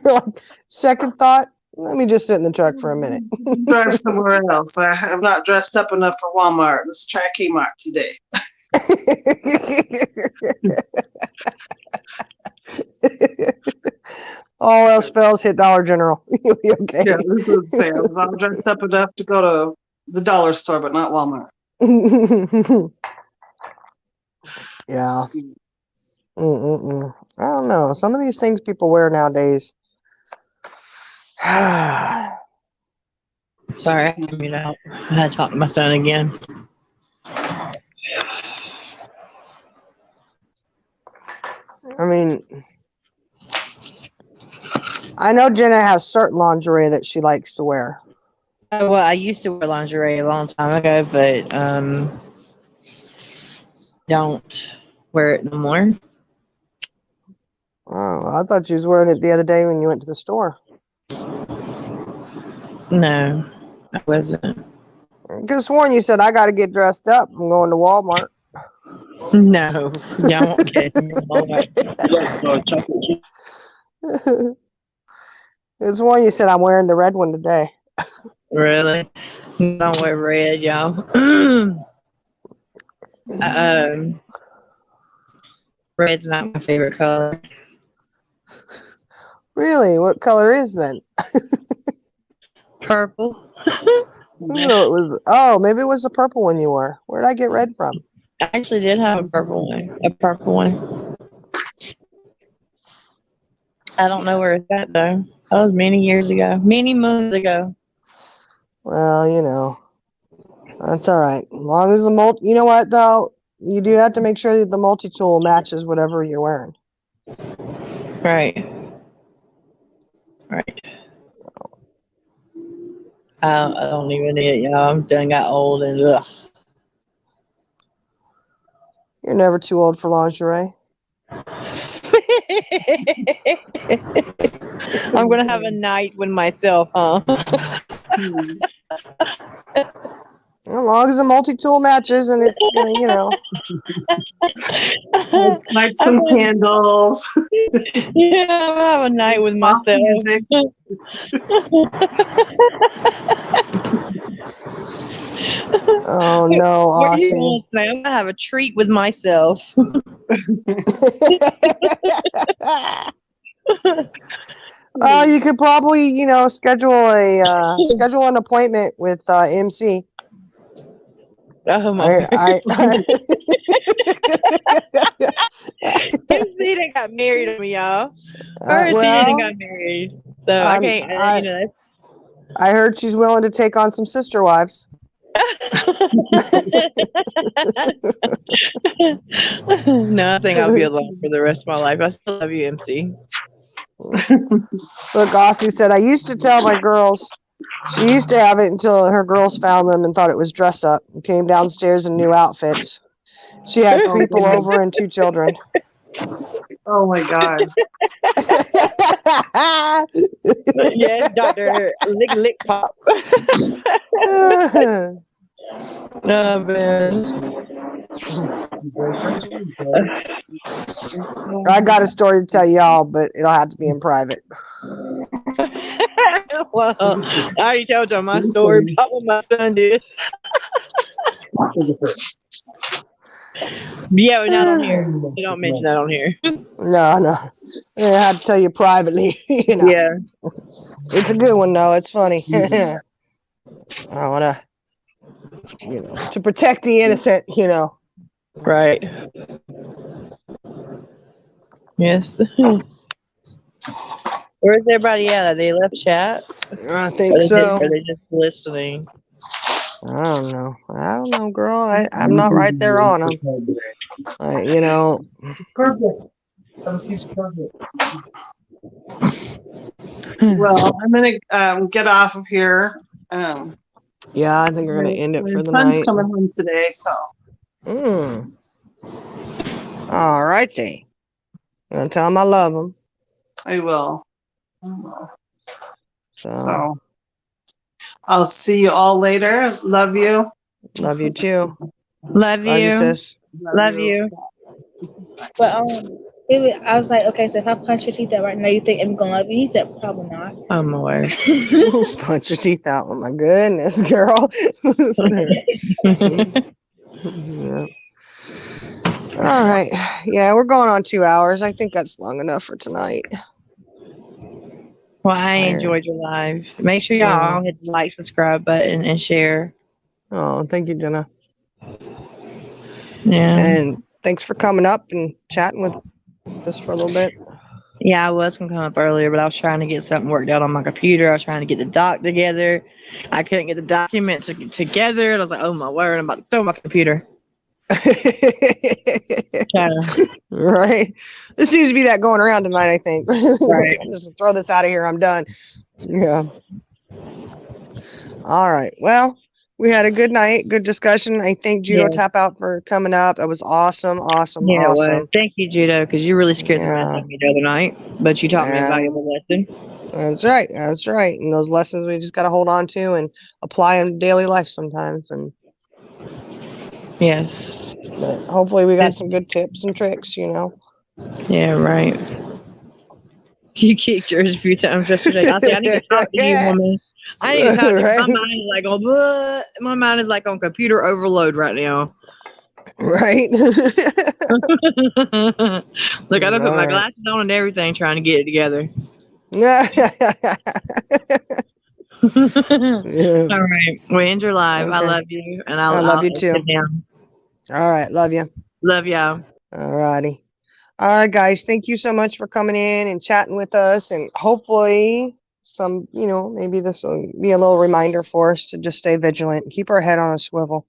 like, second thought, Let me just sit in the truck for a minute. Drive somewhere else. I'm not dressed up enough for Walmart. Let's try Kmart today. All else fails, hit Dollar General. You'll be okay. Yeah, this is Sam's. I'm dressed up enough to go to the dollar store, but not Walmart. Yeah. I don't know. Some of these things people wear nowadays. Sorry, I had to mute out. I had to talk to my son again. I mean, I know Jenna has certain lingerie that she likes to wear. Well, I used to wear lingerie a long time ago, but don't wear it no more. Oh, I thought you was wearing it the other day when you went to the store. No, I wasn't. I could have sworn you said I got to get dressed up. I'm going to Walmart. No, yeah, I won't get it. It's one you said I'm wearing the red one today. Really? Don't wear red, y'all. Red's not my favorite color. Really? What color is then? Purple. So it was. Oh, maybe it was the purple one you wore. Where did I get red from? I actually did have a purple one. I don't know where it's at though. That was many years ago. Many moons ago. Well, you know, that's all right. As long as the you know what though, you do have to make sure that the multi-tool matches whatever you're wearing. Right. I don't even need it, y'all. I'm done got old and ugh. You're never too old for lingerie. I'm gonna have a night with myself, huh? As long as the multi-tool matches and it's gonna, you know. Light some candles. Yeah, I'm gonna have a night with Soft myself. music. Oh no, What are you Aussie. gonna say? I'm gonna have a treat with myself. You could probably, you know, schedule an appointment with MC. Oh my I MC done got married on me, y'all. Her MC done got married. So I can't, you know. I heard she's willing to take on some sister wives. No, I think I'll be alone for the rest of my life. I still love you, MC. Look, Aussie said, I used to tell my girls, she used to have it until her girls found them and thought it was dress up and came downstairs in new outfits. She had people over and 2 children. Oh my God. Yes, Dr. Lick Pop. Oh, man. I got a story to tell y'all, but it'll have to be in private. Well, I already told y'all my story about what my son did. Yeah, but not on here. You don't mention that on here. No. I had to tell you privately. You know. Yeah. It's a good one, though. It's funny. I want to, you know, to protect the innocent, you know. Right. Yes. Where's everybody at? Are they left chat? I think so. Are they just listening? I don't know, girl. I'm not right there on them. You know. Well, I'm gonna get off of here. Yeah, I think we're gonna end it for the son's night. coming home today, so. All righty. I'm gonna tell him I love him. I will. So I'll see you all later. Love you. Love you too. Love you, sis. Love you. But I was like, okay, so if I punch your teeth out right now, you think I'm gonna love you? He said, probably not. I'm aware. Punch your teeth out. Oh my goodness, girl. Yeah. All right. Yeah, we're going on 2 hours. I think that's long enough for tonight. Well, I enjoyed your live. Make sure y'all all hit the like, subscribe button, and share. Oh, thank you, Jenna. Yeah. And thanks for coming up and chatting with us for a little bit. Yeah, I was going to come up earlier, but I was trying to get something worked out on my computer. I was trying to get the doc together. I couldn't get the document together. And I was like, oh my word, I'm about to throw my computer. Right. There seems to be that going around tonight, I think. Right. I'm just going to throw this out of here. I'm done. Yeah. All right. Well, we had a good night, good discussion. I thank Judo Tap Out for coming up. It was awesome, awesome, Yeah, awesome. it was. Thank you, Judo, because you really scared the mess out of me the other night. But you taught me a valuable lesson. That's right. That's right. And those lessons we just got to hold on to and apply in daily life sometimes. And yes, but hopefully we got some good tips and tricks, Yeah, right. You kicked yours a few times yesterday. I think I need to talk to you, woman. I need to talk to you. Right? My mind is like on my mind is like on computer overload right now. Right. Look, I done put my glasses on and everything trying to get it together. Yeah. All right. Well, end your live. Okay. I love you. And I love you too. sit down. All right. Love you. Love y'all. All righty. All right, guys. Thank you so much for coming in and chatting with us. And hopefully maybe this will be a little reminder for us to just stay vigilant and keep our head on a swivel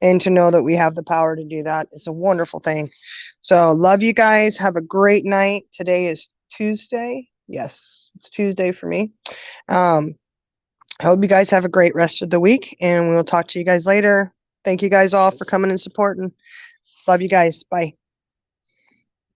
and to know that we have the power to do that. It's a wonderful thing. So love you guys. Have a great night. Today is Tuesday. Yes, it's Tuesday for me. I hope you guys have a great rest of the week, and we'll talk to you guys later. Thank you guys all for coming and supporting. Love you guys. Bye.